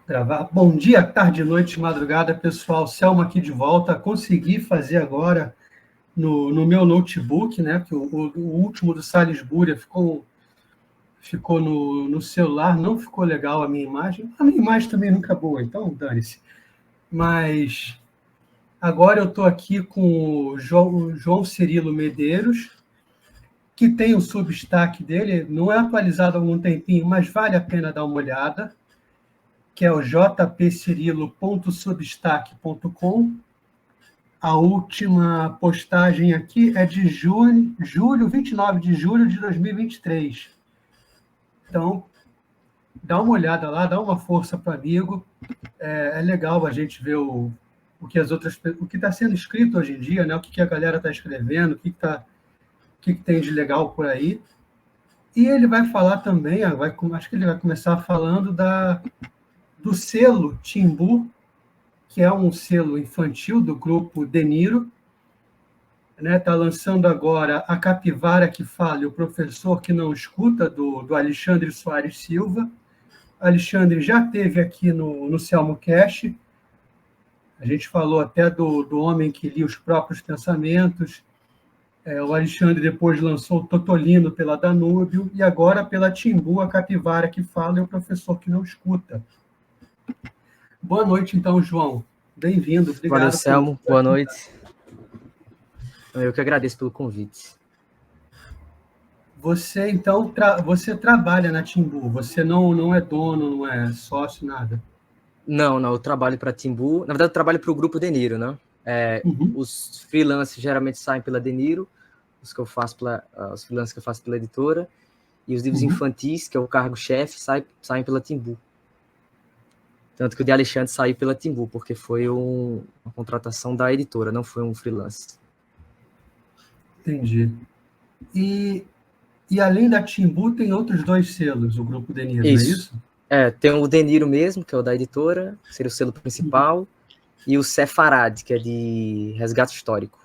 Gravar. Bom dia, tarde, noite, madrugada, pessoal. Selma aqui de volta. Consegui fazer agora no meu notebook, né? Que o último do Salisbury ficou no celular, não ficou legal a minha imagem. A minha imagem também nunca é boa, então dane-se. Mas agora eu estou aqui com o João Cirilo Medeiros, que tem o Substack dele, não é atualizado há algum tempinho, mas vale a pena dar uma olhada, que é o jpcirilo.substack.com. A última postagem aqui é de julho, 29 de julho de 2023. Então, dá uma olhada lá, dá uma força para o amigo. É legal a gente ver o que está sendo escrito hoje em dia, né? O que a galera está escrevendo, o que tem de legal por aí. E ele vai falar também, acho que ele vai começar falando do selo Timbu, que é um selo infantil do grupo De Niro. Está lançando agora A Capivara que Fala, o Professor que Não Escuta, do Alexandre Soares Silva. Alexandre já esteve aqui no Selmo Cash. A gente falou até do homem que lia os próprios pensamentos. O Alexandre depois lançou o Totolino pela Danúbio e agora pela Timbu, A Capivara que Fala e o Professor que Não Escuta. Boa noite, então, João. Bem-vindo. Obrigado. Valeu, Selmo. Boa noite. Eu que agradeço pelo convite. Você, então, você trabalha na Timbu. Você não é dono, não é sócio, nada? Não, eu trabalho para a Timbu. Na verdade, eu trabalho para o grupo De Niro, né? Os freelancers geralmente saem pela De Niro, os freelancers que eu faço pela editora, e os livros infantis, que é o cargo-chefe, saem pela Timbu. Tanto que o de Alexandre saiu pela Timbu, porque foi uma contratação da editora, não foi um freelance. Entendi. E além da Timbu, tem outros 2 selos, o grupo De Niro, não é isso? Tem o De Niro mesmo, que é o da editora, que seria o selo principal, e o Sefarad, que é de resgate histórico.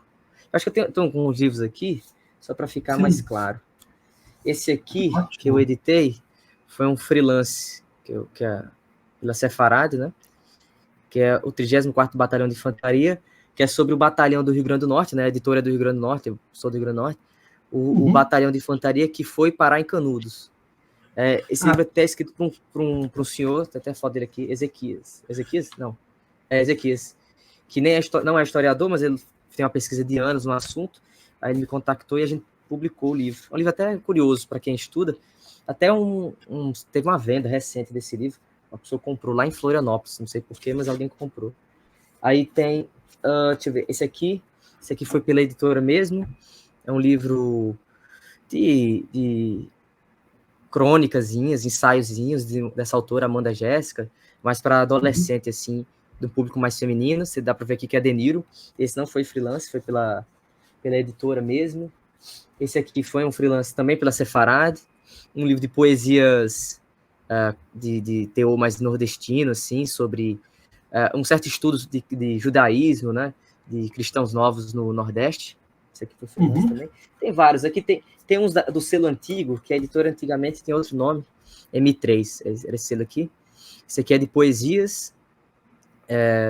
Eu acho que eu tenho alguns livros aqui, só para ficar mais claro. Esse aqui, que eu editei, foi um freelance, que é pela Sefarad, né? Que é o 34º Batalhão de Infantaria, que é sobre o batalhão do Rio Grande do Norte, né? A editora é do Rio Grande do Norte, eu sou do Rio Grande do Norte. O batalhão de infantaria que foi parar em Canudos. Esse livro é até escrito por um senhor, tem até a foto dele aqui, Ezequias. Ezequias? Não. Ezequias. Que não é historiador, mas ele tem uma pesquisa de anos no assunto. Aí ele me contactou e a gente publicou o livro. É um livro até curioso para quem estuda. Até teve uma venda recente desse livro. Uma pessoa comprou lá em Florianópolis, não sei porquê, mas alguém comprou. Aí tem, deixa eu ver, esse aqui foi pela editora mesmo. É um livro de crônicazinhas, ensaiozinhos dessa autora, Amanda Jéssica, mas para adolescente, assim, do público mais feminino. Você dá para ver aqui que é De Niro. Esse não foi freelance, foi pela editora mesmo. Esse aqui foi um freelance também pela Sefarad. Um livro de poesias de teor mais nordestino, assim, sobre um certo estudo de judaísmo, né, de cristãos novos no Nordeste. Esse aqui foi freelance também. Tem vários. Aqui tem uns do selo antigo, que a editora antigamente tem outro nome, M3, era esse selo aqui. Esse aqui é de poesias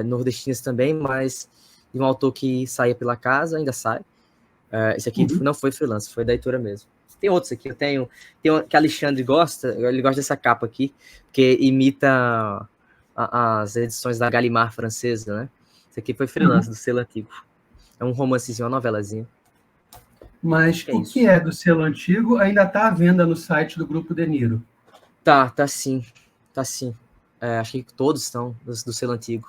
nordestinas também, mas de um autor que saía pela casa, ainda sai. Esse aqui não foi freelance, foi da editora mesmo. Tem outros aqui, tem um que Alexandre gosta, ele gosta dessa capa aqui, que imita as edições da Gallimard francesa, né? Esse aqui foi freelance do selo antigo. É um romancezinho, uma novelazinha. Mas o que é do selo antigo ainda está à venda no site do Grupo De Niro? Tá sim. Acho que todos estão do selo antigo.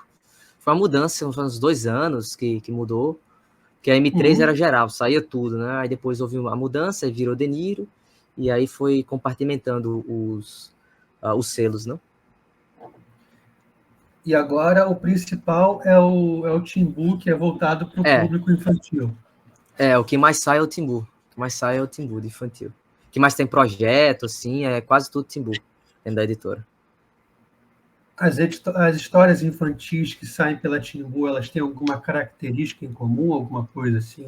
Foi uma mudança, uns 2 anos que mudou, que a M3 era geral, saía tudo, né? Aí depois houve uma mudança, e virou De Niro, e aí foi compartimentando os selos, né? E agora o principal é o Timbu, que é voltado para o público infantil. O que mais sai é o Timbu. O que mais sai é o Timbu, de infantil. O que mais tem projeto, assim, é quase tudo Timbu, dentro da editora. as histórias infantis que saem pela Timbu, elas têm alguma característica em comum, alguma coisa assim?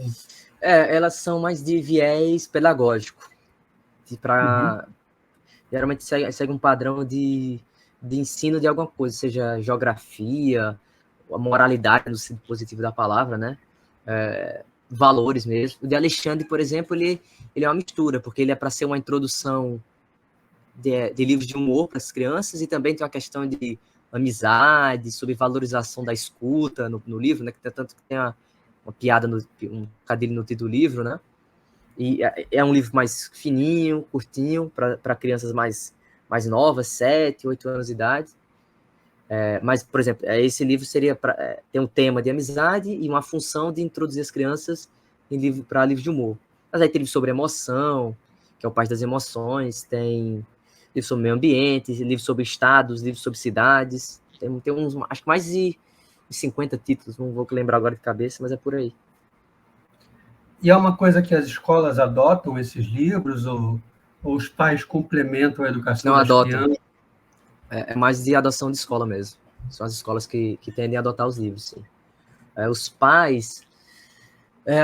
Elas são mais de viés pedagógico, Uhum. geralmente segue um padrão de ensino de alguma coisa, seja geografia, a moralidade no sentido positivo da palavra, né? Valores mesmo. O de Alexandre, por exemplo, ele é uma mistura, porque ele é para ser uma introdução de livros de humor para as crianças, e também tem uma questão de amizade, sobre valorização da escuta no livro, né? Que tem tanto que tem uma piada, um cadilho no título do livro, né? E é um livro mais fininho, curtinho, para crianças mais novas, 7, 8 anos de idade. Mas, por exemplo, esse livro seria tem um tema de amizade e uma função de introduzir as crianças para livro de humor. Mas aí tem livro sobre emoção, que é o País das Emoções, tem livro sobre meio ambiente, livro sobre estados, livro sobre cidades. Tem uns, acho que mais de 50 títulos, não vou lembrar agora de cabeça, mas é por aí. E é uma coisa que as escolas adotam esses livros, ou os pais complementam a educação Não das adotam. crianças? É mais de adoção de escola mesmo. São as escolas que tendem a adotar os livros, sim. Os pais,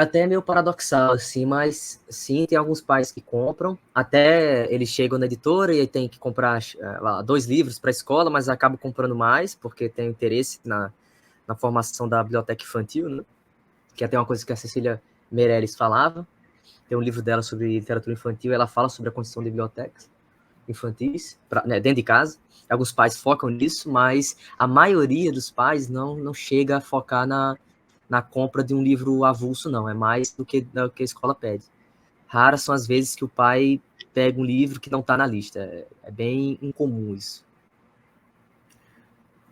até meio paradoxal, assim, mas sim, tem alguns pais que compram, até eles chegam na editora e aí tem que comprar 2 livros para a escola, mas acabam comprando mais, porque tem interesse na formação da biblioteca infantil, né? Que é até uma coisa que a Cecília Meirelles falava. Tem um livro dela sobre literatura infantil, ela fala sobre a construção de bibliotecas infantis, dentro de casa. Alguns pais focam nisso, mas a maioria dos pais não chega a focar na compra de um livro avulso, não. É mais do que a escola pede. Raras são as vezes que o pai pega um livro que não está na lista. É bem incomum isso.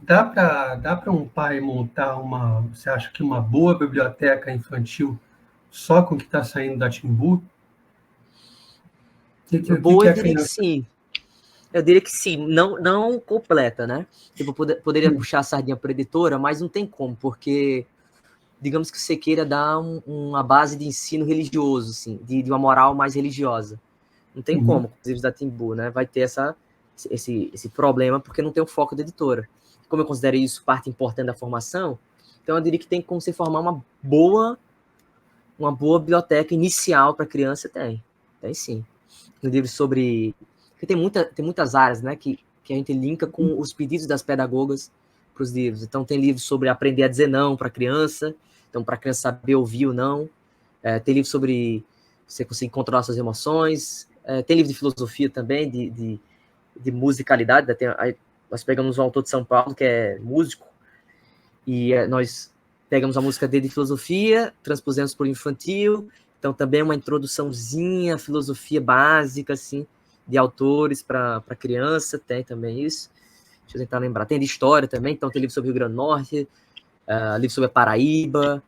Dá para um pai montar você acha que uma boa biblioteca infantil só com o que está saindo da Timbu? O que Boa, é eu a diria que criança? sim. Eu diria que sim, não completa, né? Tipo, poderia puxar a sardinha para a editora, mas não tem como, porque digamos que você queira dar uma base de ensino religioso, assim, de uma moral mais religiosa. Não tem Uhum. como, com os livros da Timbu, né? Vai ter esse problema, porque não tem o foco da editora. Como eu considero isso parte importante da formação, então eu diria que tem como se formar uma boa biblioteca inicial para a criança, tem sim. Um livro sobre... Porque tem muitas áreas, né, que a gente linka com os pedidos das pedagogas para os livros. Então tem livros sobre aprender a dizer não para a criança, então para a criança saber ouvir ou não. Tem livro sobre você conseguir controlar suas emoções. Tem livro de filosofia também, de musicalidade. Nós pegamos um autor de São Paulo que é músico, e nós pegamos a música dele de filosofia, transpusemos para o infantil. Então também é uma introduçãozinha à filosofia básica, assim, de autores para criança. Tem também isso. Deixa eu tentar lembrar. Tem de história também, então tem livro sobre o Rio Grande do Norte, livro sobre a Paraíba,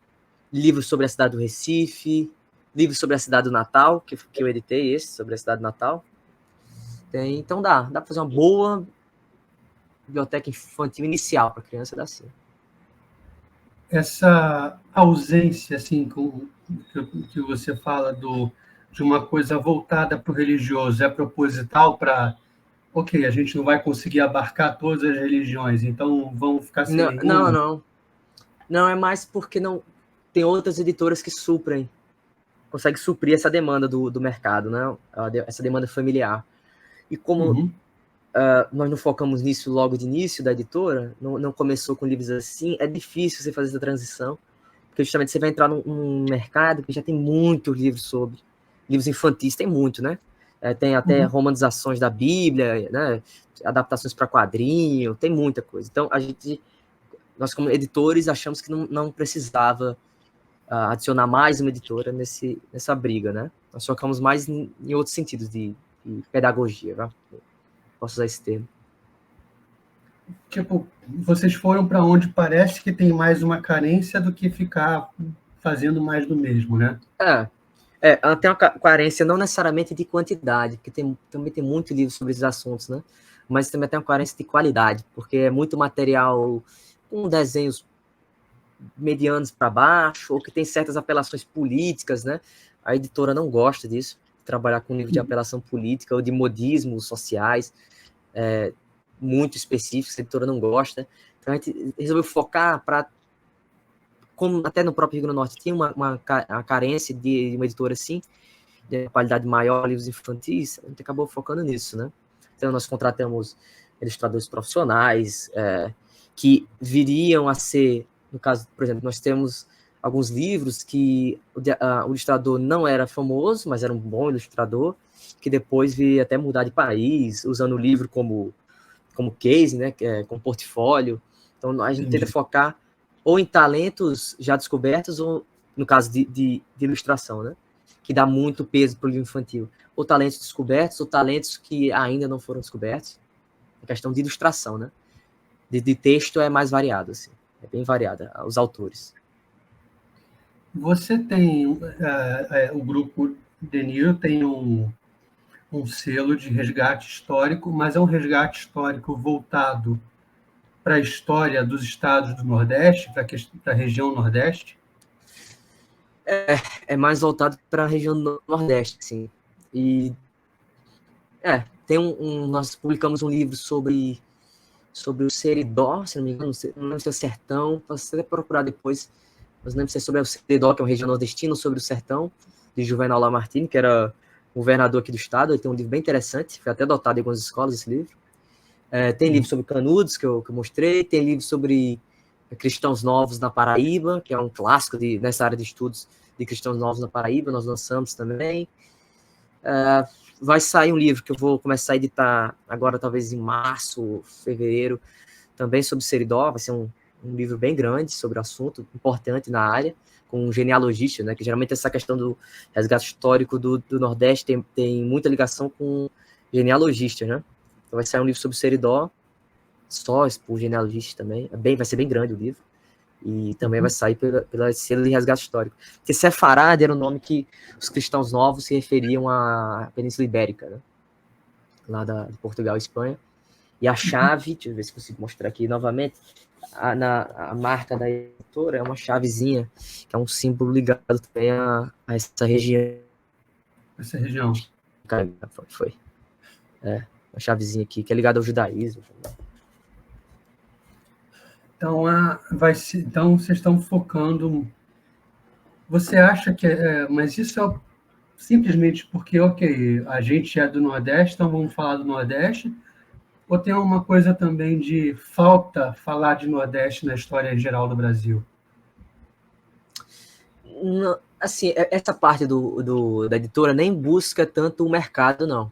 livro sobre a cidade do Recife, livro sobre a cidade do Natal, que eu editei sobre a cidade do Natal. Então dá para fazer uma boa biblioteca infantil inicial para criança, dá sim. Essa ausência, assim, que você fala de uma coisa voltada para o religioso, é proposital para, ok, a gente não vai conseguir abarcar todas as religiões, então vamos ficar sem nenhuma? Não, é mais porque não tem outras editoras que conseguem suprir essa demanda do mercado, né? Essa demanda familiar. E como nós não focamos nisso logo de início da editora, não começou com livros assim, é difícil você fazer essa transição, porque justamente você vai entrar num mercado que já tem muitos livros sobre. Livros infantis tem muito, né? Tem até romanizações da Bíblia, né? Adaptações para quadrinho, tem muita coisa. Então, nós como editores achamos que não precisava adicionar mais uma editora nessa briga, né? Nós focamos mais em outros sentidos de pedagogia, né? Posso usar esse termo. Tipo, vocês foram para onde parece que tem mais uma carência do que ficar fazendo mais do mesmo, né? Ela tem uma carência não necessariamente de quantidade, porque também tem muito livro sobre esses assuntos, né? Mas também tem uma carência de qualidade, porque é muito material com desenhos medianos para baixo, ou que tem certas apelações políticas, né? A editora não gosta disso, trabalhar com livro de apelação política ou de modismos sociais. muito específicos, a editora não gosta. Então a gente resolveu focar para, como até no próprio Rio Grande do Norte tinha uma carência de uma editora assim, de qualidade maior, livros infantis, a gente acabou focando nisso, né? Então nós contratamos ilustradores profissionais, que viriam a ser, no caso, por exemplo, nós temos alguns livros que o ilustrador não era famoso, mas era um bom ilustrador, que depois veio até mudar de país, usando o livro como case, né, como portfólio. Então a gente tenta focar ou em talentos já descobertos, ou no caso de ilustração, né, que dá muito peso para o livro infantil. Ou talentos descobertos, ou talentos que ainda não foram descobertos. A questão de ilustração, né? De texto é mais variado, assim. É bem variada, os autores. Você tem, o grupo Denil tem um selo de resgate histórico, mas é um resgate histórico voltado para a história dos estados do Nordeste, para a região Nordeste? É mais voltado para a região do Nordeste, assim. E tem nós publicamos um livro sobre o Seridó, se não me engano, não lembro se é o Sertão, posso até procurar depois, mas não lembro se é sobre o Seridó, que é uma região nordestina, sobre o Sertão, de Juvenal Lamartine, que era governador aqui do estado. Ele tem um livro bem interessante, foi até adotado em algumas escolas esse livro. Tem livro sobre Canudos, que eu mostrei, tem livro sobre cristãos novos na Paraíba, que é um clássico nessa área de estudos de cristãos novos na Paraíba, nós lançamos também. Vai sair um livro que eu vou começar a editar agora, talvez em março, fevereiro, também sobre Seridó. Vai ser um livro bem grande sobre o assunto, importante na área, com um genealogista, né, que geralmente essa questão do resgate histórico do Nordeste tem muita ligação com genealogista, né? Então vai sair um livro sobre Seridó, só por genealogista também. Vai ser bem grande o livro. E também vai sair pela selo de resgate histórico. Porque Sefarad era o nome que os cristãos novos se referiam à Península Ibérica, né? Lá de Portugal e Espanha. E a chave, deixa eu ver se consigo mostrar aqui novamente, a marca da editora é uma chavezinha, que é um símbolo ligado também a essa região. Essa região. Foi. Uma chavezinha aqui, que é ligada ao judaísmo. Então, então vocês estão focando. Você acha que. Mas isso é simplesmente porque, ok, a gente é do Nordeste, então vamos falar do Nordeste, ou tem uma coisa também de falta falar de Nordeste na história geral do Brasil? Assim, essa parte da editora nem busca tanto o mercado, não.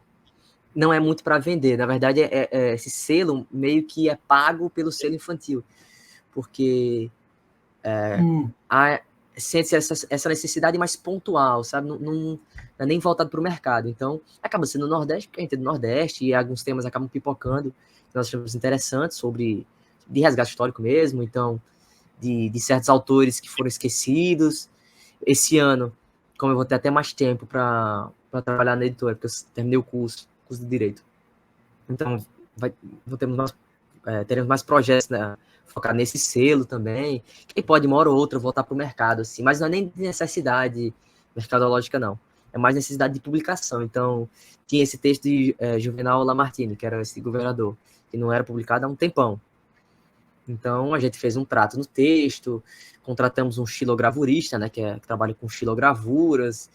Não é muito para vender. Na verdade, esse selo meio que é pago pelo selo infantil. Porque sente essa necessidade mais pontual, sabe? Não é nem voltado para o mercado. Então, acaba sendo no Nordeste, porque a gente é do Nordeste, e alguns temas acabam pipocando, que nós achamos interessantes, de resgate histórico mesmo, então, de certos autores que foram esquecidos. Esse ano, como eu vou ter até mais tempo para trabalhar na editora, porque eu terminei o curso de Direito. Então, teremos mais projetos, né, focar nesse selo também. Quem pode, uma hora ou outra, voltar para o mercado, assim, mas não é nem de necessidade mercadológica, não. É mais necessidade de publicação. Então, tinha esse texto de Juvenal Lamartine, que era esse governador, que não era publicado há um tempão. Então, a gente fez um trato no texto, contratamos um xilogravurista, né, que trabalha com xilogravuras,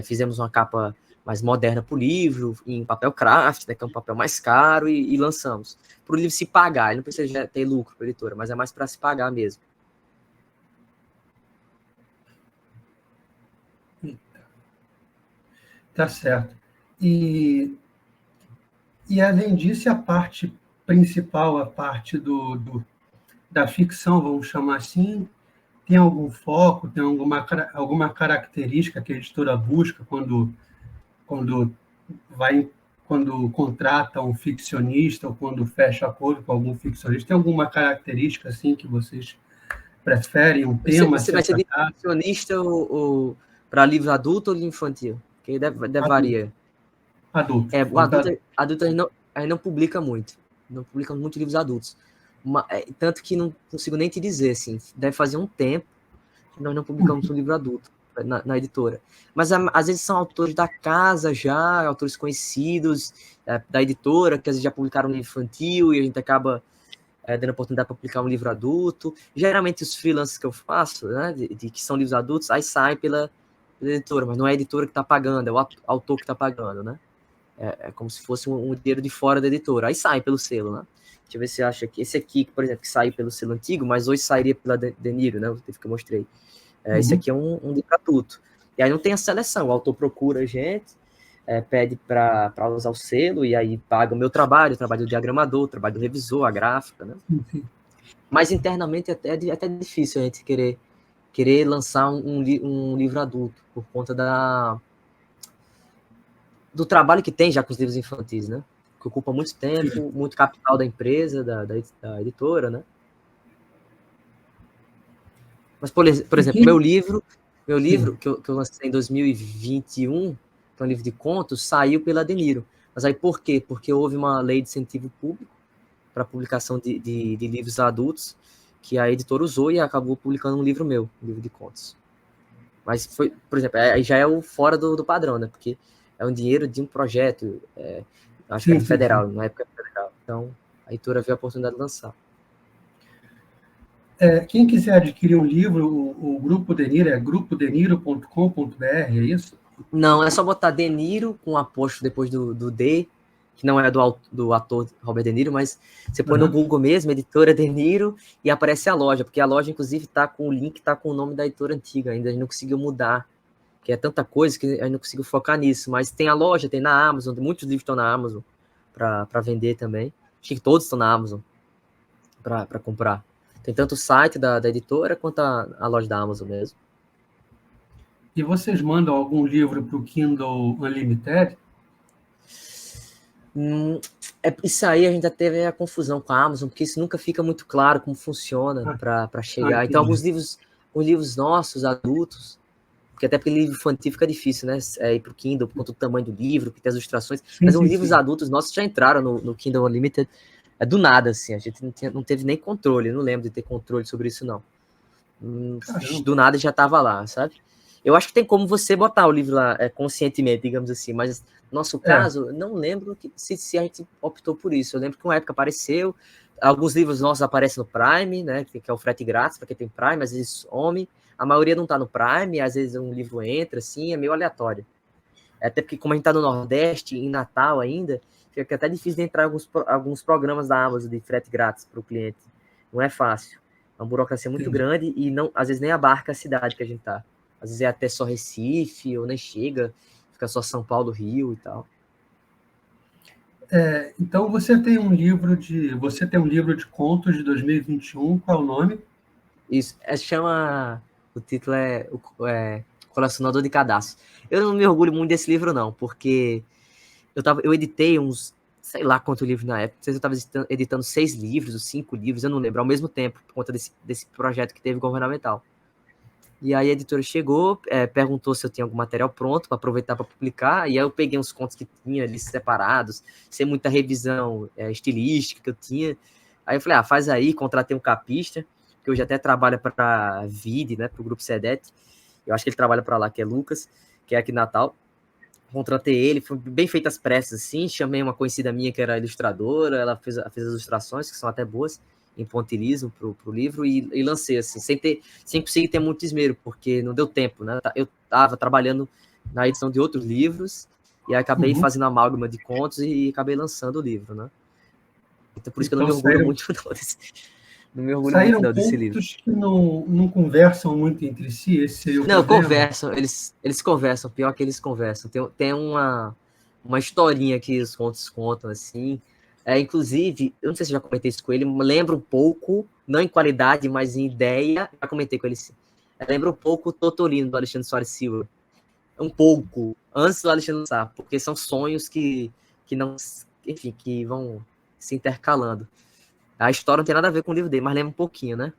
fizemos uma capa mais moderna para o livro, em papel craft, né, que é um papel mais caro, e lançamos. Para o livro se pagar, ele não precisa ter lucro para a editora, mas é mais para se pagar mesmo. Tá certo. E além disso, a parte principal, a parte da ficção, vamos chamar assim, tem algum foco, tem alguma característica que a editora busca quando contrata um ficcionista ou quando fecha acordo com algum ficcionista? Tem alguma característica assim que vocês preferem, um tema? Você vai ser ficcionista ou para livro adulto ou livro infantil? Que varia. Adulto. O adulto a gente não publica muito. Não publicamos muito livros adultos. Tanto que não consigo nem te dizer, assim, deve fazer um tempo que nós não publicamos um livro adulto. na editora. Mas às vezes são autores da casa já, autores conhecidos da editora, que às vezes já publicaram um livro infantil e a gente acaba dando oportunidade para publicar um livro adulto. Geralmente os freelances que eu faço, né, que são livros adultos, aí saem pela editora, mas não é a editora que está pagando, é o autor que está pagando, né? É como se fosse um dinheiro de fora da editora. Aí sai pelo selo, né? Deixa eu ver se acha que esse aqui, por exemplo, que saiu pelo selo antigo, mas hoje sairia pela Deniro, né? O livro que eu mostrei. Esse aqui é um livro adulto. E aí não tem a seleção. O autor procura a gente, pede para usar o selo, e aí paga o meu trabalho, o trabalho do diagramador, o trabalho do revisor, a gráfica, né? Enfim. Mas internamente é até difícil a gente querer lançar um livro adulto, por conta do trabalho que tem já com os livros infantis, né? Que ocupa muito tempo, muito capital da empresa, da editora, né? Mas, por exemplo, meu livro que eu lancei em 2021, que é um livro de contos, saiu pela Deniro. Mas aí por quê? Porque houve uma lei de incentivo público para publicação de livros adultos, que a editora usou e acabou publicando um livro meu, um livro de contos. Mas foi, por exemplo, aí já é o fora do padrão, né? Porque é um dinheiro de um projeto, acho que é federal, na época federal. Então, a editora viu a oportunidade de lançar. Quem quiser adquirir um livro, o Grupo Deniro é grupodeniro.com.br, é isso? Não, é só botar Deniro com aposto depois do D, que não é do ator Robert De Niro, mas você põe no Google mesmo, editora Deniro, e aparece a loja, porque a loja, inclusive, está com o link, está com o nome da editora antiga ainda, a gente não conseguiu mudar, que é tanta coisa que a gente não conseguiu focar nisso, mas tem a loja, tem na Amazon, muitos livros estão na Amazon para vender também, acho que todos estão na Amazon para comprar. Tem tanto o site da editora quanto a loja da Amazon mesmo. E vocês mandam algum livro para o Kindle Unlimited? Isso aí a gente já teve a confusão com a Amazon, porque isso nunca fica muito claro como funciona para chegar. Então, alguns livros nossos, adultos, porque até porque livro infantil fica difícil, né? Ir para o Kindle, por conta do tamanho do livro, que tem as ilustrações. Mas os livros adultos nossos já entraram no Kindle Unlimited do nada, assim. A gente não teve nem controle, não lembro de ter controle sobre isso, não. Do nada já estava lá, sabe? Eu acho que tem como você botar o livro lá conscientemente, digamos assim, mas no nosso caso, não lembro se a gente optou por isso. Eu lembro que uma época apareceu, alguns livros nossos aparecem no Prime, né, que é o frete grátis para quem tem Prime, às vezes some, a maioria não está no Prime, às vezes um livro entra, assim, é meio aleatório. Até porque como a gente está no Nordeste, em Natal ainda, fica até difícil de entrar alguns programas da Amazon de frete grátis para o cliente. Não é fácil. É uma burocracia muito grande e não, às vezes nem abarca a cidade que a gente está. Às vezes é até só Recife, ou nem chega, fica só São Paulo, Rio e tal. Então, você tem um livro de contos de 2021, qual é o nome? Isso, o título é Colecionador de Cadastros. Eu não me orgulho muito desse livro, não, porque eu editei uns, sei lá quanto livro na época, não sei se eu estava editando 6 livros ou 5 livros, eu não lembro, ao mesmo tempo, por conta desse projeto que teve governamental. E aí a editora chegou, perguntou se eu tinha algum material pronto para aproveitar para publicar, e aí eu peguei uns contos que tinha ali separados, sem muita revisão estilística que eu tinha. Aí eu falei, faz aí, contratei um capista, que hoje até trabalha para a VID, né, para o Grupo SEDET, eu acho que ele trabalha para lá, que é Lucas, que é aqui em Natal. Contratei ele, foi bem feito as pressas, assim, chamei uma conhecida minha que era ilustradora, ela fez as ilustrações, que são até boas, em pontilhismo pro livro, e lancei, assim, sem conseguir ter muito esmero, porque não deu tempo, né? Eu estava trabalhando na edição de outros livros, e acabei fazendo amálgama de contos e acabei lançando o livro, né? Então, por isso que eu não me orgulho muito, não, desse livro. Contos que não conversam muito entre si, esse seria o problema? Não, conversam, eles conversam, pior que eles conversam. Tem uma historinha que os contos contam, assim. Inclusive, eu não sei se eu já comentei isso com ele, lembra um pouco, não em qualidade, mas em ideia, já comentei com ele sim. Lembra um pouco o Totolino, do Alexandre Soares Silva. Um pouco, antes do Alexandre lançar, porque são sonhos que não, enfim, que vão se intercalando. A história não tem nada a ver com o livro dele, mas lembra um pouquinho, né?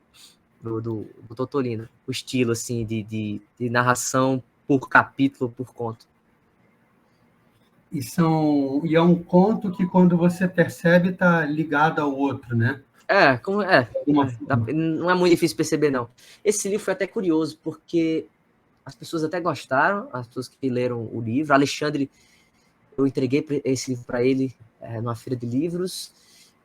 Do Totolino. O estilo, assim, de narração por capítulo, por conto. E é um conto que, quando você percebe, está ligado ao outro, né? Não é muito difícil perceber, não. Esse livro foi até curioso, porque as pessoas até gostaram, as pessoas que leram o livro. Alexandre, eu entreguei esse livro para ele numa feira de livros,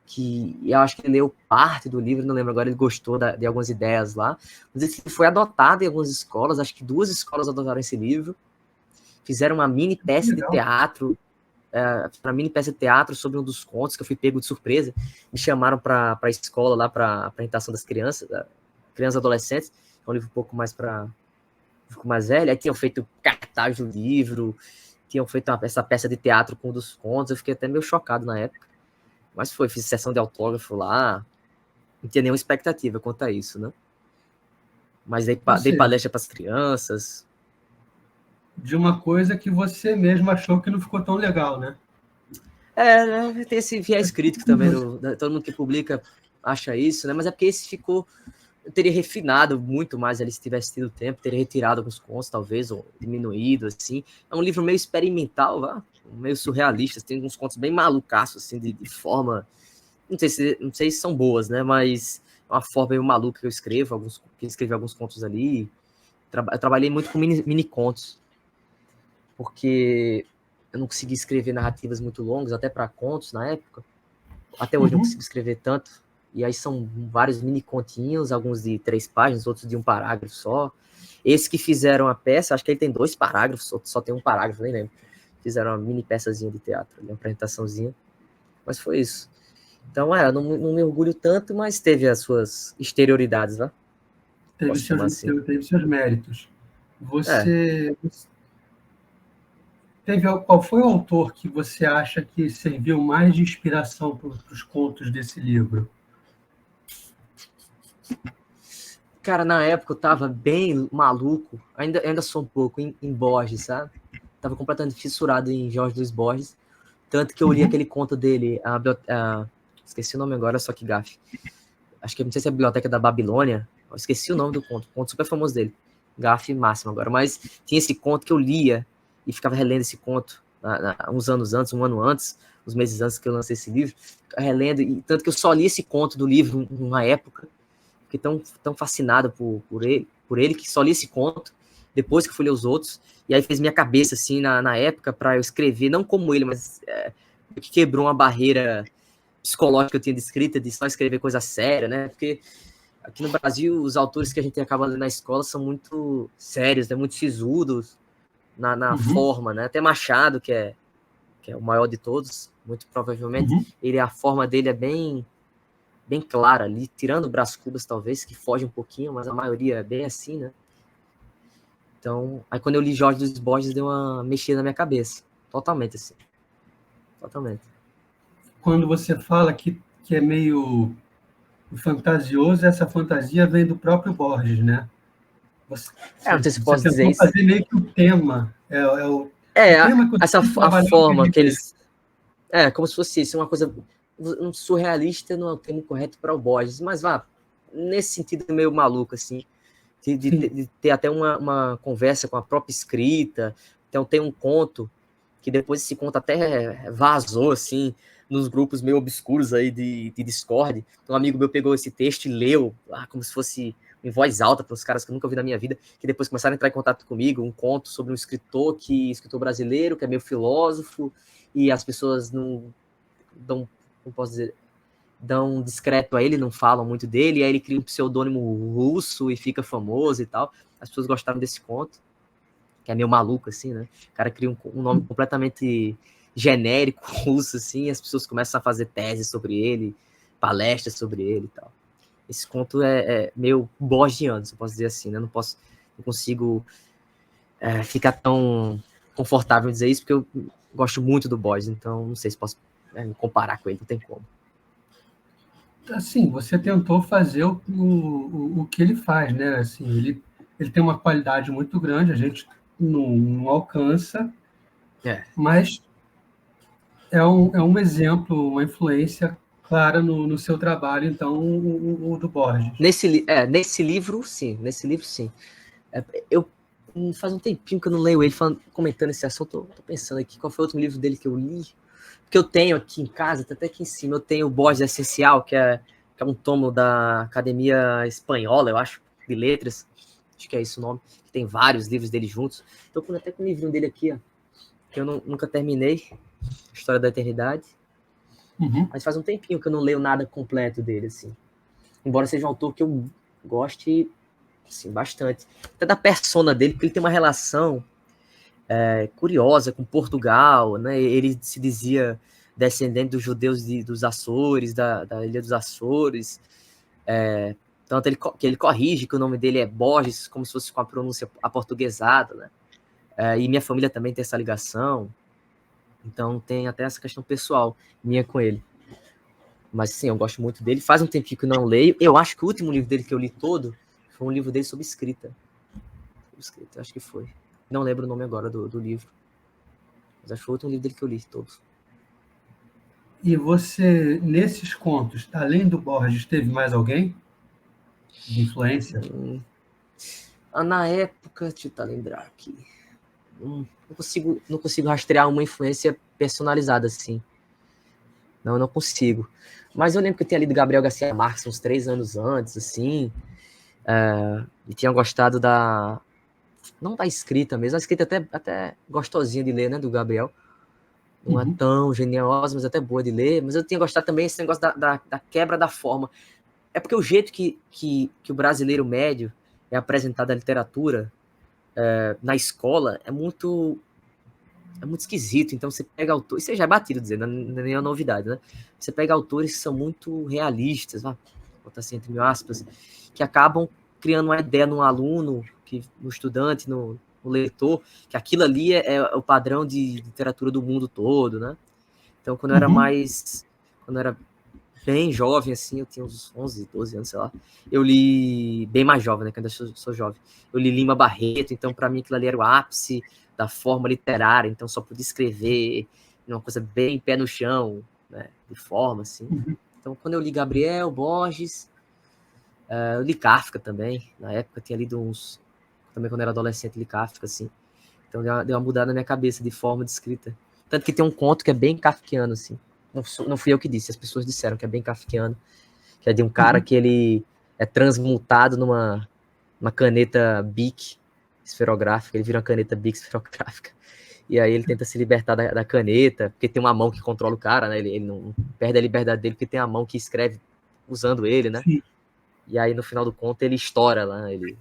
que eu acho que ele leu parte do livro, não lembro agora, ele gostou de algumas ideias lá. Mas esse livro foi adotado em algumas escolas, acho que 2 escolas adotaram esse livro, fizeram uma mini peça de teatro, sobre um dos contos, que eu fui pego de surpresa. Me chamaram para a escola lá, para a apresentação das crianças e adolescentes. É um livro um pouco mais velho. Aí tinham feito cartaz do livro, tinham feito essa peça de teatro com um dos contos. Eu fiquei até meio chocado na época. Mas fiz sessão de autógrafo lá. Não tinha nenhuma expectativa quanto a isso, né? Mas dei palestra para as crianças. De uma coisa que você mesmo achou que não ficou tão legal, né? Né? Tem esse viés crítico também, todo mundo que publica acha isso, né? Mas é porque esse ficou... Eu teria refinado muito mais ali se tivesse tido tempo, teria retirado alguns contos, talvez, ou diminuído, assim. É um livro meio experimental, meio surrealista, tem uns contos bem malucaços, assim, de forma... Não sei se são boas, né? Mas é uma forma meio maluca que eu escrevo, escrevi alguns contos ali. Eu trabalhei muito com mini contos, porque eu não consegui escrever narrativas muito longas, até para contos na época. Até hoje eu não consigo escrever tanto. E aí são vários mini continhos, alguns de 3 páginas, outros de 1 parágrafo só. Esse que fizeram a peça, acho que ele tem 2 parágrafos, outro só tem 1 parágrafo, nem lembro. Fizeram uma mini peçazinha de teatro, uma apresentaçãozinha. Mas foi isso. Então, não me orgulho tanto, mas teve as suas exterioridades, né? Teve seus méritos. Qual foi o autor que você acha que serviu mais de inspiração para os contos desse livro? Cara, na época eu tava bem maluco, ainda sou um pouco, em Borges, sabe? Tava completamente fissurado em Jorge Luiz Borges, tanto que eu li aquele conto dele, esqueci o nome agora, só que gafe. Acho que não sei se é a Biblioteca da Babilônia, eu esqueci o nome do conto super famoso dele, gafe máximo agora, mas tinha esse conto que eu lia e ficava relendo esse conto uns anos antes, 1 ano antes, uns meses antes que eu lancei esse livro, relendo, e tanto que eu só li esse conto do livro numa época. Fiquei tão fascinado por ele, que só li esse conto, depois que fui ler os outros, e aí fez minha cabeça, assim, na época, para eu escrever, não como ele, mas que quebrou uma barreira psicológica que eu tinha de escrita, de só escrever coisa séria, né? Porque aqui no Brasil, os autores que a gente acaba lendo na escola são muito sérios, né? Muito sisudos na forma, né? Até Machado, que é o maior de todos, muito provavelmente, a forma dele é bem clara ali, tirando o Brás Cubas, talvez, que foge um pouquinho, mas a maioria é bem assim, né? Então, aí quando eu li Jorge Luiz Borges, deu uma mexida na minha cabeça. Totalmente, assim. Totalmente. Quando você fala que é meio fantasioso, essa fantasia vem do próprio Borges, né? Não sei se posso dizer isso. Fazer meio que o tema. O tema que a forma que eles... como se fosse isso, uma coisa... Um surrealista não é o termo correto para o Borges, mas nesse sentido meio maluco, assim, de ter até uma conversa com a própria escrita. Então tem um conto, que depois esse conto até vazou, assim, nos grupos meio obscuros aí de Discord. Um amigo meu pegou esse texto e leu, como se fosse em voz alta para os caras que eu nunca vi na minha vida, que depois começaram a entrar em contato comigo, um conto sobre um escritor brasileiro, que é meio filósofo, e as pessoas não posso dizer, dão discreto a ele, não falam muito dele, e aí ele cria um pseudônimo russo e fica famoso e tal. As pessoas gostaram desse conto, que é meio maluco, assim, né? O cara cria um nome completamente genérico, russo, assim, e as pessoas começam a fazer teses sobre ele, palestras sobre ele e tal. Esse conto é meio borgiano, se eu posso dizer assim, né? Não consigo ficar tão confortável em dizer isso, porque eu gosto muito do Borges, então não sei se posso me comparar com ele, não tem como. Assim, você tentou fazer o que ele faz, né? Assim, ele tem uma qualidade muito grande, a gente não alcança, mas é um exemplo, uma influência clara no seu trabalho, então, o do Borges. Nesse livro, sim. Eu faz um tempinho que eu não leio ele comentando esse assunto, tô pensando aqui, qual foi o outro livro dele que eu li? Que eu tenho aqui em casa, tá até aqui em cima, eu tenho o Borges Essencial, que é um tomo da Academia Espanhola, eu acho, de Letras, acho que é esse o nome, que tem vários livros dele juntos. Tô até com o livrinho dele aqui, ó, que eu nunca terminei, História da Eternidade. Mas faz um tempinho que eu não leio nada completo dele, assim. Embora seja um autor que eu goste, assim, bastante. Até da persona dele, porque ele tem uma relação curiosa com Portugal, né? Ele se dizia descendente dos judeus dos Açores, da Ilha dos Açores. Tanto que ele corrige que o nome dele é Borges, como se fosse com a pronúncia aportuguesada, né? E minha família também tem essa ligação. Então tem até essa questão pessoal minha com ele. Mas sim, eu gosto muito dele. Faz um tempinho que eu não leio. Eu acho que o último livro dele que eu li todo foi um livro dele sobre escrita. Eu acho que foi. Não lembro o nome agora do livro. Mas acho que foi o último livro dele que eu li todos. E você, nesses contos, além do Borges, teve mais alguém de influência? Na época, deixa eu tentar lembrar aqui. Não consigo rastrear uma influência personalizada assim. Não consigo. Mas eu lembro que eu tinha lido Gabriel Garcia Marques uns 3 anos antes, assim. E tinha gostado não da escrita mesmo, a escrita até gostosinha de ler, né, do Gabriel. Não é tão geniosa, mas até boa de ler. Mas eu tinha gostado também desse negócio da quebra da forma. É porque o jeito que o brasileiro médio é apresentado à literatura na escola é muito esquisito. Então você pega autores, isso já é batido dizer, não é nenhuma novidade, né? Você pega autores que são muito realistas, vou botar assim entre mil aspas, que acabam criando uma ideia no aluno, no estudante, no leitor, que aquilo ali é o padrão de literatura do mundo todo, né? Então, quando eu era bem jovem, assim, eu tinha uns 11, 12 anos, sei lá, eu li, bem mais jovem, né, que ainda sou jovem, eu li Lima Barreto, então para mim aquilo ali era o ápice da forma literária, então só podia escrever uma coisa bem pé no chão, né, de forma, assim. Então, quando eu li Gabriel, Borges, eu li Kafka também, na época eu tinha lido também quando eu era adolescente, li Kafka, assim, então deu uma mudada na minha cabeça de forma de escrita. Tanto que tem um conto que é bem kafkiano, assim, não fui eu que disse, as pessoas disseram que é bem kafkiano, que é de um cara que ele é transmutado numa caneta Bic esferográfica, ele vira uma caneta Bic esferográfica, e aí ele tenta se libertar da caneta, porque tem uma mão que controla o cara, né, ele não perde a liberdade dele, porque tem a mão que escreve usando ele, né, Sim. E aí no final do conto ele estoura lá, ele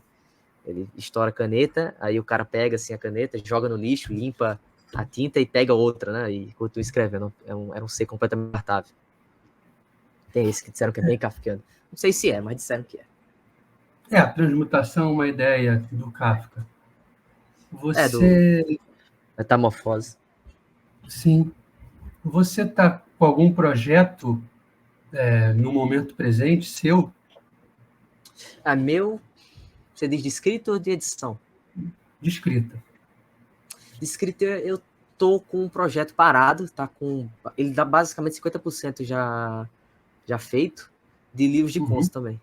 estoura a caneta, aí o cara pega assim a caneta, joga no lixo, limpa a tinta e pega outra, né? E continua escrevendo. Era um ser completamente descartável. Tem esse que disseram que é bem kafkiano. Não sei se é, mas disseram que é. A transmutação é uma ideia do Kafka. Do Metamorfose. Sim. Você está com algum projeto no momento presente seu? Meu, você diz de escrita ou de edição? De escrita. De escrita eu tô com um projeto parado, ele dá basicamente 50% já feito, de livros de contos também.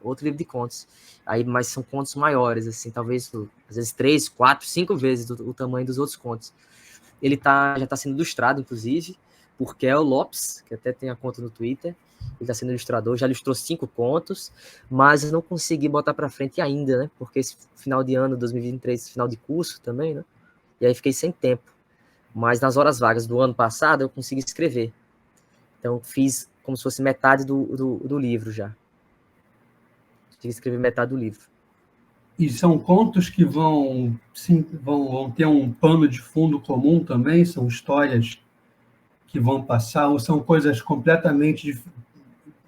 Outro livro de contos. Aí, mas são contos maiores, assim, talvez, às vezes 3, 4, 5 vezes o tamanho dos outros contos. Ele já está sendo ilustrado, inclusive, por Kel Lopes, que até tem a conta no Twitter. Ele está sendo ilustrador, já ilustrou 5 contos, mas eu não consegui botar para frente ainda, né? Porque esse final de ano, 2023, final de curso também, né? E aí fiquei sem tempo. Mas nas horas vagas do ano passado, eu consegui escrever. Então, fiz como se fosse metade do livro já. Consegui escrever metade do livro. E são contos que vão ter um pano de fundo comum também? São histórias que vão passar? Ou são coisas completamente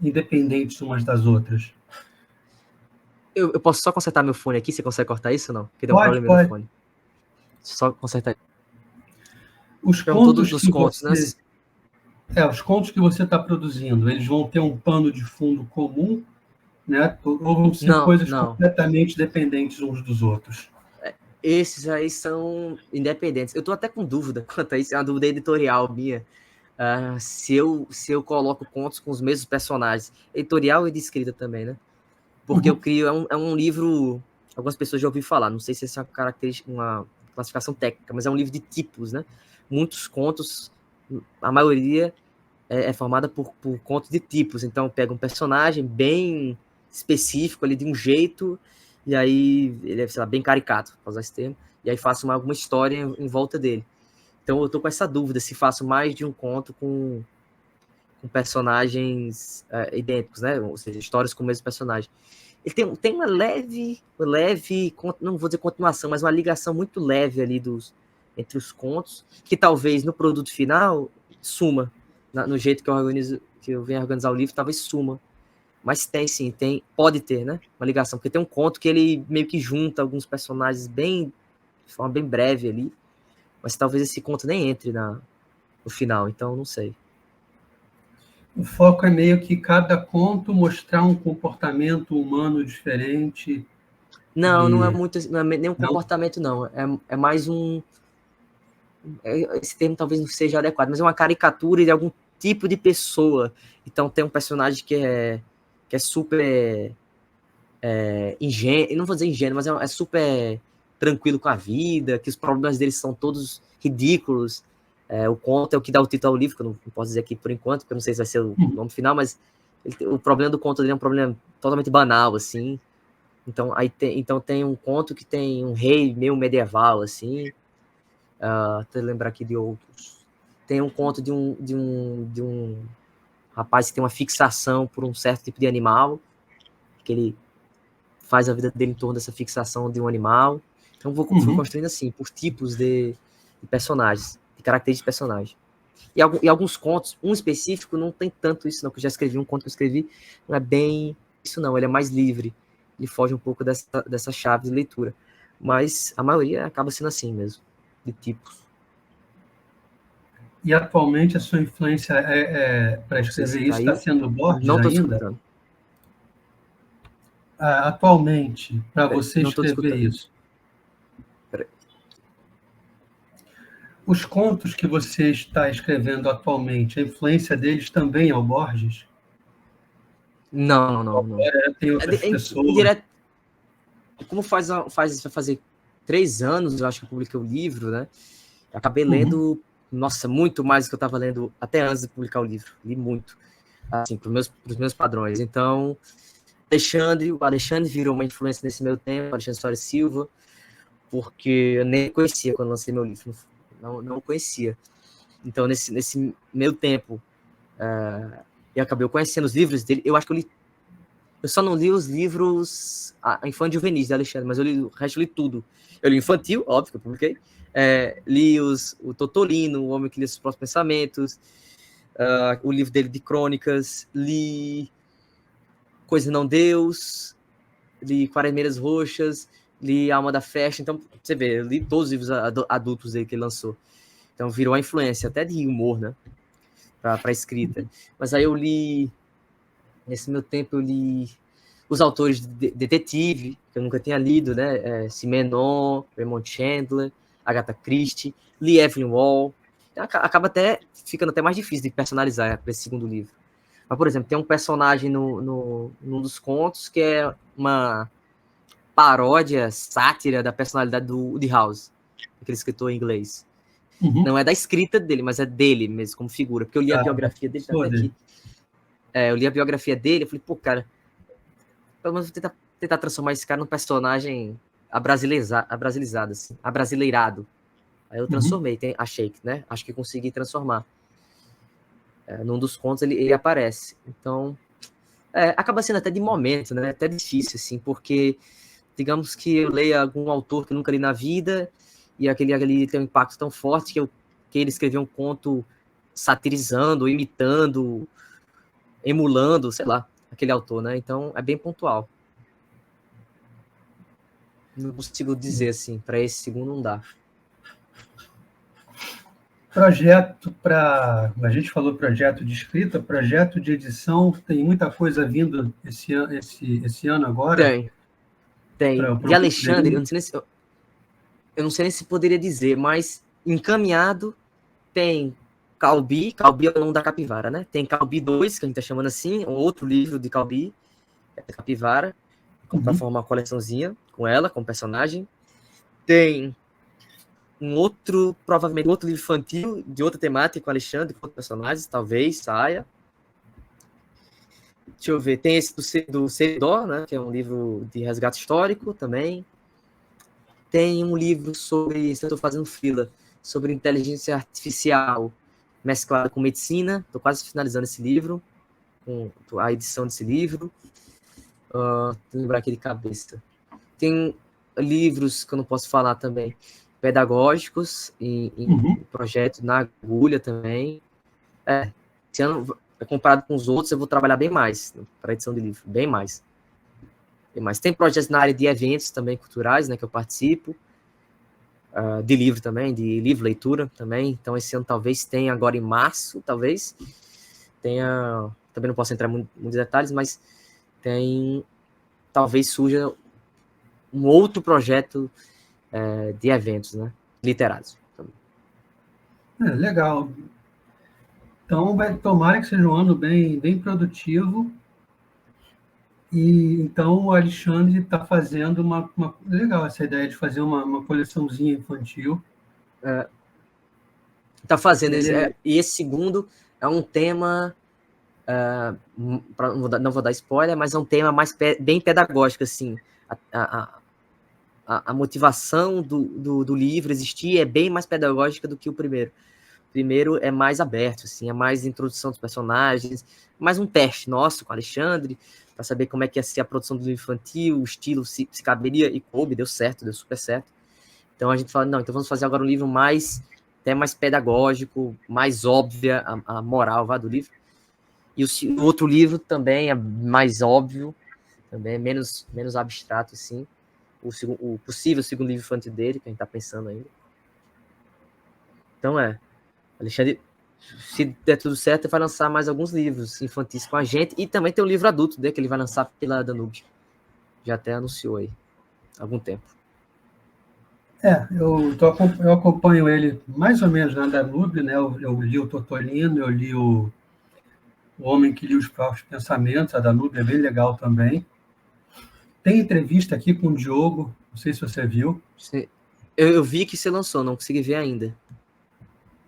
independentes umas das outras? Eu posso só consertar meu fone aqui? Você consegue cortar isso ou não? Porque deu um problema no fone. Só consertar. Os contos que você... né? Os contos que você está produzindo, eles vão ter um pano de fundo comum, né? Ou vão ser coisas completamente dependentes uns dos outros? Esses aí são independentes. Eu estou até com dúvida quanto a isso, é uma dúvida editorial minha. Se eu coloco contos com os mesmos personagens, editorial e de escrita também, né? Porque eu crio, é um livro, algumas pessoas já ouviram falar, não sei se essa é uma característica, uma classificação técnica, mas é um livro de tipos, né? Muitos contos, a maioria é formada por contos de tipos, então pega um personagem bem específico ali de um jeito e aí ele é, sei lá, bem caricato, para usar esse termo, e aí faço alguma história em volta dele. Então eu tô com essa dúvida se faço mais de um conto com personagens idênticos, né? Ou seja, histórias com o mesmo personagem. Ele tem uma leve, não vou dizer continuação, mas uma ligação muito leve ali entre os contos, que talvez no produto final suma, no jeito que eu venho organizar o livro, talvez suma. Mas tem sim, pode ter, né? Uma ligação, porque tem um conto que ele meio que junta alguns personagens de forma bem breve ali, mas talvez esse conto nem entre no final, então não sei. O foco é meio que cada conto mostrar um comportamento humano diferente. Não é muito, não é nem um comportamento, não. É mais um. Esse termo talvez não seja adequado, mas é uma caricatura de algum tipo de pessoa. Então tem um personagem que é super ingênuo, não vou dizer ingênuo, mas é super tranquilo com a vida, que os problemas dele são todos ridículos. O conto é o que dá o título ao livro, que eu não posso dizer aqui por enquanto, porque eu não sei se vai ser o nome final, mas o problema do conto dele é um problema totalmente banal, assim. Então tem um conto que tem um rei meio medieval, assim. Até lembrar aqui de outros. Tem um conto de um rapaz que tem uma fixação por um certo tipo de animal, que ele faz a vida dele em torno dessa fixação de um animal. Então fui construindo assim, por tipos de personagens, de características de personagem. E alguns contos, um específico, não tem tanto isso, não, que eu já escrevi, um conto que eu escrevi, não é bem isso, não, ele é mais livre, ele foge um pouco dessa chave de leitura. Mas a maioria acaba sendo assim mesmo, de tipos. E atualmente a sua influência para escrever isso está sendo Borges não estou ainda? escutando. Atualmente, para você não escrever isso? Os contos que você está escrevendo atualmente, a influência deles também é o Borges? Não. Tem outras pessoas. Como vai fazer 3 anos, eu acho que eu publiquei o livro, né? Eu acabei lendo, nossa, muito mais do que eu estava lendo até antes de publicar o livro. Li muito, assim, para os meus padrões. Então, o Alexandre virou uma influência nesse meu tempo, Alexandre Soares Silva, porque eu nem conhecia quando lancei meu livro, não conhecia. Então, nesse meu tempo, eu acabei conhecendo os livros dele. Eu acho que eu só não li os livros Infante Juvenis de Alexandre, mas o resto eu li tudo. Eu li infantil, óbvio que eu publiquei. Li o Totolino, O Homem que Lia Seus Próprios Pensamentos, o livro dele de crônicas, li Coisa Não Deus, li Quaresmeiras Roxas, li Alma da Festa. Então, você vê, eu li todos os livros adultos dele que ele lançou. Então, virou a influência, até de humor, né? Para escrita. Mas aí eu li, nesse meu tempo, eu li os autores de detetive, que eu nunca tinha lido, né? Simenon, Raymond Chandler, Agatha Christie, li Evelyn Waugh. Acaba até ficando até mais difícil de personalizar para esse segundo livro. Mas, por exemplo, tem um personagem num dos contos que é uma paródia, sátira da personalidade do Woody House, aquele escritor em inglês. Não é da escrita dele, mas é dele mesmo, como figura. Porque eu li a biografia dele, tá até aqui. Eu li a biografia dele, eu falei, pô, cara, pelo menos vou tentar transformar esse cara num personagem abrasilizado, assim, abrasileirado. Aí eu transformei, achei, né? Acho que consegui transformar. Num dos contos ele aparece. Então, acaba sendo até de momento, né? Até difícil, assim, porque digamos que eu leia algum autor que eu nunca li na vida e aquele tem um impacto tão forte que ele escreveu um conto satirizando, imitando, emulando, sei lá, aquele autor, né? Então, é bem pontual. Não consigo dizer assim, para esse segundo não dá. Projeto a gente falou projeto de escrita, projeto de edição, tem muita coisa vindo esse ano agora? Tem. De Alexandre, eu não sei nem se poderia dizer, mas encaminhado tem Calbi é o nome da capivara, né? Tem Calbi 2, que a gente tá chamando assim, um outro livro de Calbi, capivara, para formar uma coleçãozinha com ela, com o personagem. Tem provavelmente outro livro infantil, de outra temática com Alexandre, com outros personagens, talvez saia. Deixa eu ver, tem esse do Seridó, né, que é um livro de resgate histórico também. Tem um livro sobre, se eu estou fazendo fila, sobre inteligência artificial mesclada com medicina. Estou quase finalizando esse livro, com a edição desse livro. Vou lembrar aqui de cabeça. Tem livros que eu não posso falar também, pedagógicos, em projeto na agulha também. Esse ano, comparado com os outros, eu vou trabalhar bem mais para edição de livro, bem mais. Tem projetos na área de eventos também culturais, né, que eu participo, de livro também, de livro, leitura também. Então, esse ano talvez tenha, agora em março, talvez, tenha, também não posso entrar em muitos detalhes, mas talvez surja um outro projeto de eventos, né, literários. Legal. Então, tomara que seja um ano bem produtivo. E então o Alexandre está fazendo legal essa ideia de fazer uma coleçãozinha infantil. Está fazendo, e esse segundo é um tema, não vou dar spoiler, mas é um tema mais bem pedagógico, assim. A motivação do livro existir é bem mais pedagógica do que o primeiro. O primeiro é mais aberto, assim, é mais introdução dos personagens, mais um teste nosso com o Alexandre, para saber como é que ia ser a produção do livro infantil, o estilo, se caberia, e coube, deu certo, deu super certo. Então a gente fala, não, então vamos fazer agora um livro até mais pedagógico, mais óbvia a moral do livro. E o outro livro também é mais óbvio, também é menos abstrato, assim. O possível segundo livro infantil dele, que a gente está pensando ainda. Então Alexandre, se der tudo certo, ele vai lançar mais alguns livros infantis com a gente, e também tem o livro adulto dele, que ele vai lançar pela Danube. Já até anunciou aí há algum tempo. Eu acompanho ele mais ou menos na Danube, né? Eu li o Totolino, eu li o Homem que Lia os Próprios Pensamentos, a Danube é bem legal também. Tem entrevista aqui com o Diogo, não sei se você viu. Eu vi que você lançou, não consegui ver ainda.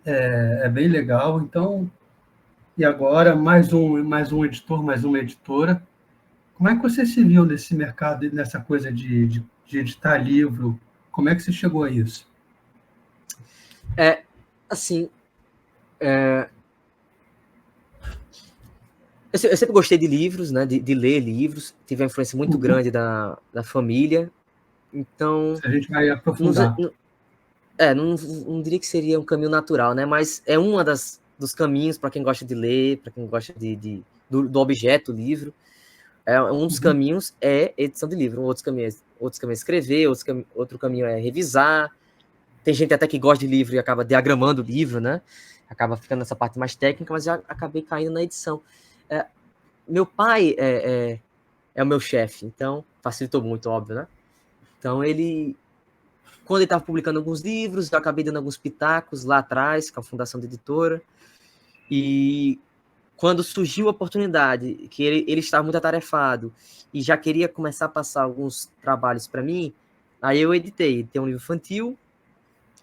É bem legal, então. E agora, mais um editor, mais uma editora. Como é que você se viu nesse mercado, nessa coisa de editar livro? Como é que você chegou a isso? Assim, eu sempre gostei de livros, né? De ler livros. Tive uma influência muito grande da família. Então, a gente vai aprofundar. Não diria que seria um caminho natural, né? Mas é dos caminhos para quem gosta de ler, para quem gosta do objeto, livro. Um dos caminhos é edição de livro. Outro caminho é escrever, outro caminho é revisar. Tem gente até que gosta de livro e acaba diagramando o livro, né? Acaba ficando nessa parte mais técnica, mas já acabei caindo na edição. Meu pai é o meu chefe, então facilitou muito, óbvio, né? Então quando ele estava publicando alguns livros, eu acabei dando alguns pitacos lá atrás, com a fundação da editora, e quando surgiu a oportunidade, que ele estava muito atarefado e já queria começar a passar alguns trabalhos para mim, aí eu editei um livro infantil,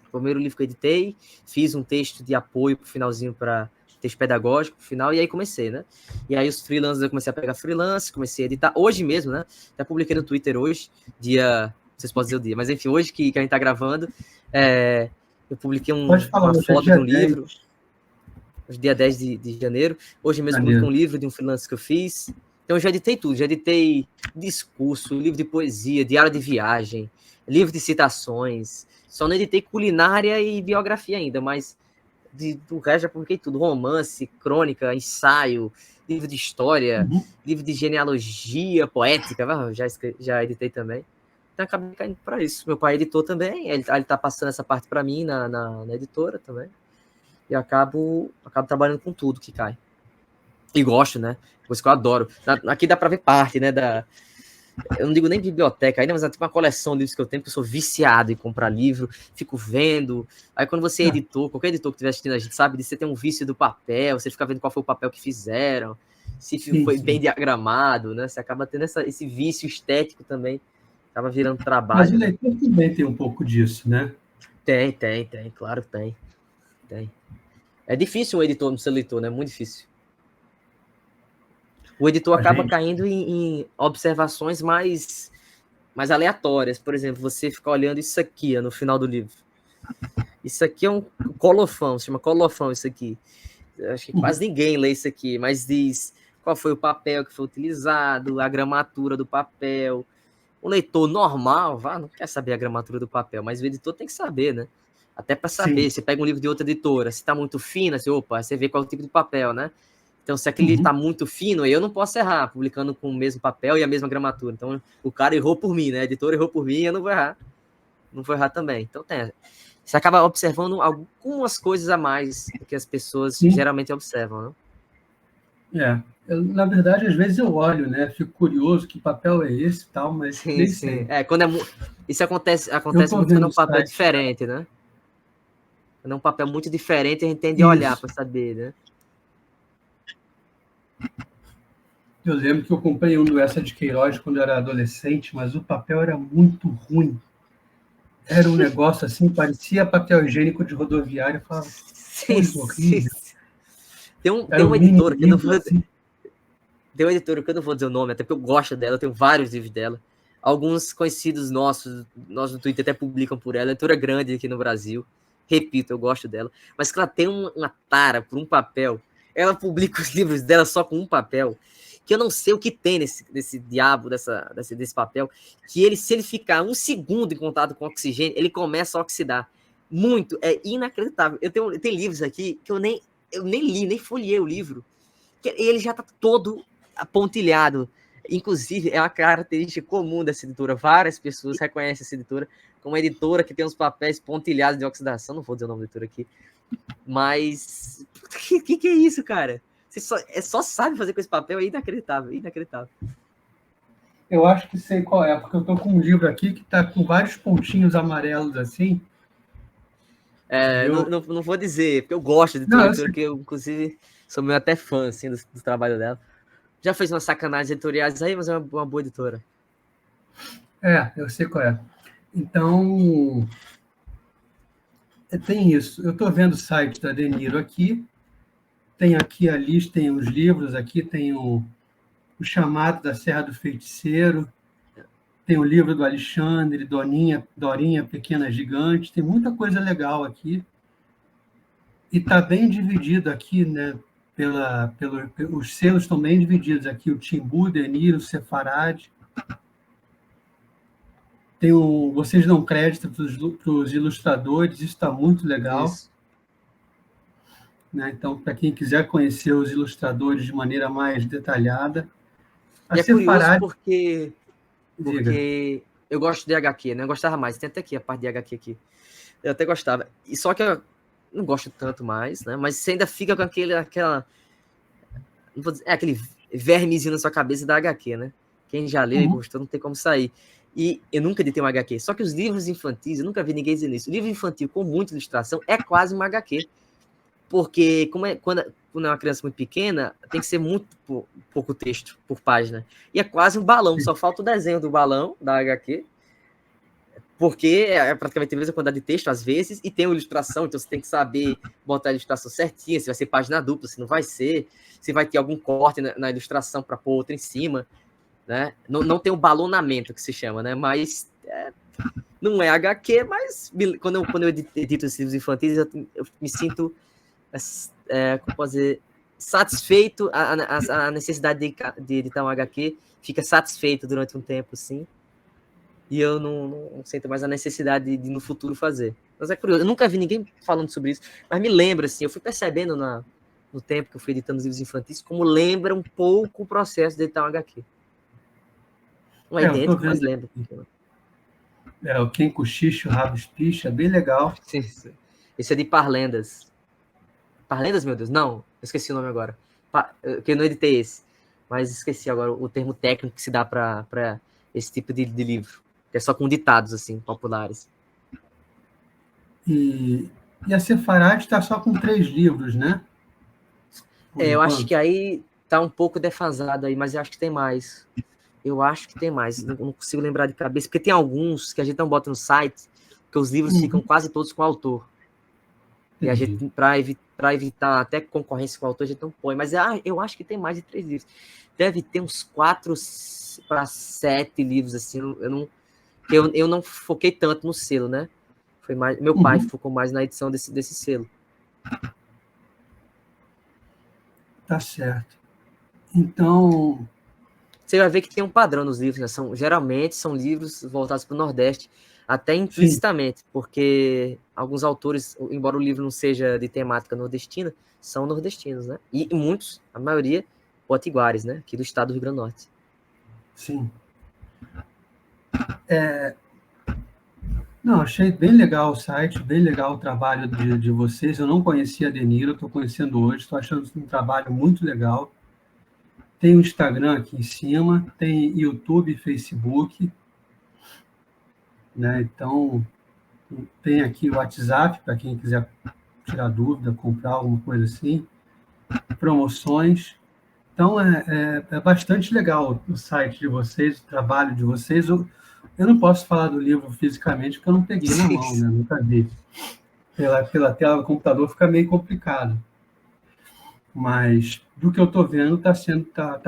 o primeiro livro que eu editei, fiz um texto de apoio pro finalzinho, para texto pedagógico pro final, e aí comecei, né? E aí os freelancers, eu comecei a pegar freelance, comecei a editar, hoje mesmo, né? Já publiquei no Twitter hoje, vocês podem dizer o dia, mas enfim, hoje que a gente tá gravando, eu publiquei uma foto de um livro, hoje dia 10 de janeiro, hoje mesmo publiquei um livro de um freelance que eu fiz, então eu já editei tudo, já editei discurso, livro de poesia, diário de viagem, livro de citações, só não editei culinária e biografia ainda, mas do resto já publiquei tudo, romance, crônica, ensaio, livro de história, livro de genealogia poética, já editei também. Então acabei caindo para isso. Meu pai editou também, ele tá passando essa parte para mim na editora também. E acabo trabalhando com tudo que cai. E gosto, né? Coisa que eu adoro. Aqui dá para ver parte, né, eu não digo nem biblioteca ainda, mas é tipo uma coleção de livros que eu tenho, porque eu sou viciado em comprar livro, fico vendo. Aí quando você é editor, qualquer editor que estiver assistindo, a gente sabe de você tem um vício do papel, você fica vendo qual foi o papel que fizeram, se foi bem diagramado, né? Você acaba tendo esse vício estético também, acaba virando trabalho. Mas o leitor também tem um pouco disso, né? Tem, claro que tem. É difícil um editor não ser leitor, né? Muito difícil. o editor a acaba gente. caindo em observações mais aleatórias. Por exemplo, você fica olhando isso aqui no final do livro. Isso aqui é um colofão, se chama colofão isso aqui. Acho que quase ninguém lê isso aqui, mas diz qual foi o papel que foi utilizado, a gramatura do papel. O leitor normal, não quer saber a gramatura do papel, mas o editor tem que saber, né? Até para saber, Sim. você pega um livro de outra editora, se está muito fino, assim, opa, você vê qual é o tipo de papel, né? Então, se aquele livro está muito fino, eu não posso errar, publicando com o mesmo papel e a mesma gramatura. Então, o cara errou por mim, né? A editora errou por mim, eu não vou errar. Não vou errar também. Então, você acaba observando algumas coisas a mais do que as pessoas Sim. geralmente observam, né? Na verdade, às vezes eu olho, né? Fico curioso que papel é esse e tal, mas Sim, nem sim. sei. Quando isso acontece Eu tô muito quando é vendo um o papel site. diferente, né? Quando é um papel muito diferente, a gente tende a olhar Isso. para saber, né? Eu lembro que eu comprei um do Essa de Queiroz quando eu era adolescente, mas o papel era muito ruim. Era um negócio assim, parecia papel higiênico de rodoviária. Eu falava, que Sim, coisa sim. horrível. Tem Era um uma mini editora que eu não livro, vou. assim. Tem uma editora que eu não vou dizer o nome, até porque eu gosto dela, eu tenho vários livros dela. Alguns conhecidos nossos no Twitter até publicam por ela. Editora grande aqui no Brasil. Repito, eu gosto dela. Mas que ela tem uma tara por um papel. Ela publica os livros dela só com um papel. Que eu não sei o que tem nesse diabo desse papel. Que ele, se ele ficar um segundo em contato com oxigênio, ele começa a oxidar. Muito. É inacreditável. Eu tenho livros aqui que eu nem li, nem folhei o livro. Que ele já tá todo apontilhado. Inclusive, é uma característica comum dessa editora. Várias pessoas reconhecem essa editora como uma editora que tem os papéis pontilhados de oxidação. Não vou dizer o nome da editora aqui. Mas. Que é isso, cara? Você só sabe fazer com esse papel, é inacreditável, inacreditável. Eu acho que sei qual é, porque eu tô com um livro aqui que tá com vários pontinhos amarelos assim. Não vou dizer, porque eu gosto de Não, eu editora, sei. que eu, inclusive, sou meio até fã assim, do trabalho dela. Já fez umas sacanagens editoriais aí, mas é uma boa editora. Eu sei qual é. Então, tem isso. Eu estou vendo o site da Deniro aqui. Tem aqui a lista, tem os livros aqui, tem o Chamado da Serra do Feiticeiro, tem o livro do Alexandre, Dorinha Pequena Gigante, tem muita coisa legal aqui. E está bem dividido aqui, né? Os selos estão bem divididos aqui, o Timbu, Deniro, o Sefarad. Vocês dão crédito para os ilustradores, isso está muito legal. Isso. Né? Então, para quem quiser conhecer os ilustradores de maneira mais detalhada. E é curioso porque eu gosto de HQ, né? Eu gostava mais. Tem até aqui a parte de HQ aqui. Eu até gostava. E só que eu não gosto tanto mais, né? Mas você ainda fica com não vou dizer, aquele vermezinho na sua cabeça da HQ, né? Quem já leu e gostou não tem como sair. E eu nunca editei uma HQ. Só que os livros infantis, eu nunca vi ninguém dizer isso. O livro infantil com muita ilustração é quase uma HQ. Porque quando é uma criança muito pequena, tem que ser muito pouco texto por página. E é quase um balão, só falta o desenho do balão, da HQ, porque é praticamente a mesma quantidade de texto, às vezes, e tem uma ilustração, então você tem que saber botar a ilustração certinha, se vai ser página dupla, se não vai ser, se vai ter algum corte na ilustração para pôr outra em cima, né? Não tem o balonamento, que se chama, né? Mas não é HQ, mas quando eu edito esses livros infantis, eu me sinto... como posso dizer, satisfeito, a necessidade de editar um HQ fica satisfeito durante um tempo, assim, e eu não sinto mais a necessidade de no futuro fazer. Mas é curioso, eu nunca vi ninguém falando sobre isso, mas me lembra, assim, eu fui percebendo no tempo que eu fui editando os livros infantis, como lembra um pouco o processo de editar um HQ. Não é idêntico, mas lembra. O Quem Cochicha, o Rabo Espicha, é bem legal. Sim, sim. Esse é de Parlendas. Parlendas, meu Deus? Não, eu esqueci o nome agora. Porque eu não editei esse. Mas esqueci agora o termo técnico que se dá para esse tipo de livro. Que é só com ditados, assim, populares. E a Sefarad está só com 3 livros, né? Eu acho que aí tá um pouco defasado aí, mas eu acho que tem mais. Eu acho que tem mais. Não consigo lembrar de cabeça, porque tem alguns que a gente não bota no site, que os livros ficam quase todos com o autor. E a gente, para evitar até concorrência com o autor, a gente não põe. Mas eu acho que tem mais de 3 livros. Deve ter uns 4 para 7 livros, assim. Eu não foquei tanto no selo, né? Foi mais, meu pai focou mais na edição desse selo. Tá certo. Então... Você vai ver que tem um padrão nos livros, né? Geralmente são livros voltados para o Nordeste, até implicitamente, porque alguns autores, embora o livro não seja de temática nordestina, são nordestinos, né? E muitos, a maioria, potiguares, né? Aqui do estado do Rio Grande do Norte. Sim. Não, achei bem legal o site, bem legal o trabalho de vocês. Eu não conhecia a Deniro, estou conhecendo hoje, estou achando um trabalho muito legal. Tem o Instagram aqui em cima, tem YouTube, Facebook, né? Então, tem aqui o WhatsApp, para quem quiser tirar dúvida, comprar alguma coisa assim, promoções. Então, é bastante legal o site de vocês, o trabalho de vocês. Eu não posso falar do livro fisicamente, porque eu não peguei na mão, né? Nunca vi. Pela tela do computador fica meio complicado. Mas, do que eu estou vendo, tá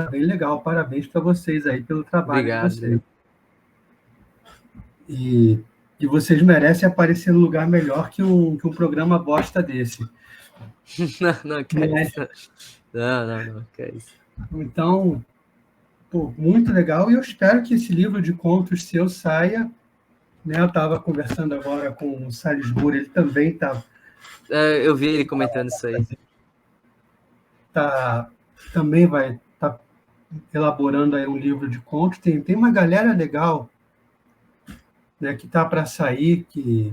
bem legal. Parabéns para vocês aí pelo trabalho de vocês. E vocês merecem aparecer no lugar melhor que um programa bosta desse. Não, que é isso. Não, que é isso. Então, pô, muito legal. E eu espero que esse livro de contos seu saia. Né, eu estava conversando agora com o Salisbury, ele também está... eu vi ele comentando isso aí. Também vai estar elaborando aí um livro de contos. Tem uma galera legal, né, que está para sair, que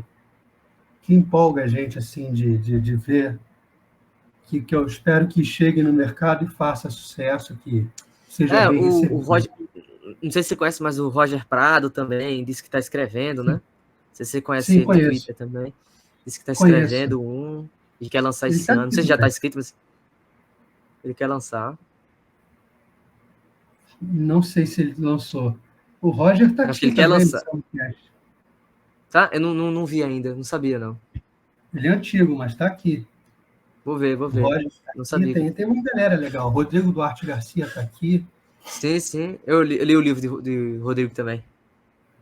empolga a gente assim, de ver, que eu espero que chegue no mercado e faça sucesso, que seja bem recebido. O Roger, não sei se você conhece, mas o Roger Prado também disse que está escrevendo, né? Não sei se você conhece ele no Twitter também. Disse que está escrevendo e quer lançar esse ano. Não sei se já está escrito, mas ele quer lançar. Não sei se ele lançou. O Roger está aqui. Acho que ele quer lançar. Tá? Eu não vi ainda, não sabia, não. Ele é antigo, mas está aqui. Vou ver. Roger tá não aqui, sabia. Tem uma galera legal. Rodrigo Duarte Garcia está aqui. Sim. Eu li o livro de Rodrigo também.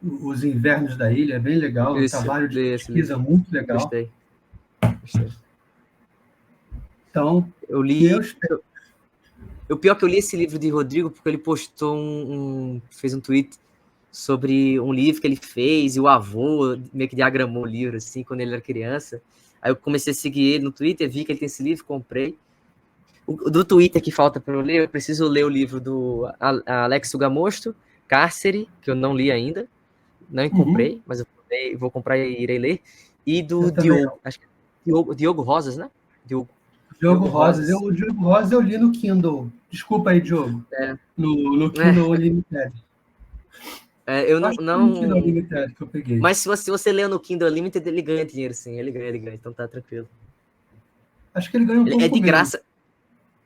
Os Invernos da Ilha, é bem legal. Um trabalho de pesquisa muito legal. Gostei. Então, eu li. O pior é que eu li esse livro de Rodrigo porque ele postou fez um tweet sobre um livro que ele fez e o avô meio que diagramou o livro assim quando ele era criança. Aí eu comecei a seguir ele no Twitter, vi que ele tem esse livro, comprei. Do Twitter que falta para eu ler, eu preciso ler o livro do Alex Sugamosto, Cárcere, que eu não li ainda, não comprei, mas eu vou comprar e irei ler. E do Diogo, acho que Diogo Rosas, né? Diogo Rosas. O Diogo Rosas eu li no Kindle. Desculpa aí, Diogo. No Kindle Unlimited. Eu não. No Kindle Unlimited que eu peguei. Mas se você ler no Kindle Unlimited, ele ganha dinheiro, sim. Ele ganha, então tá tranquilo. Acho que ele ganha um pouco. É de graça.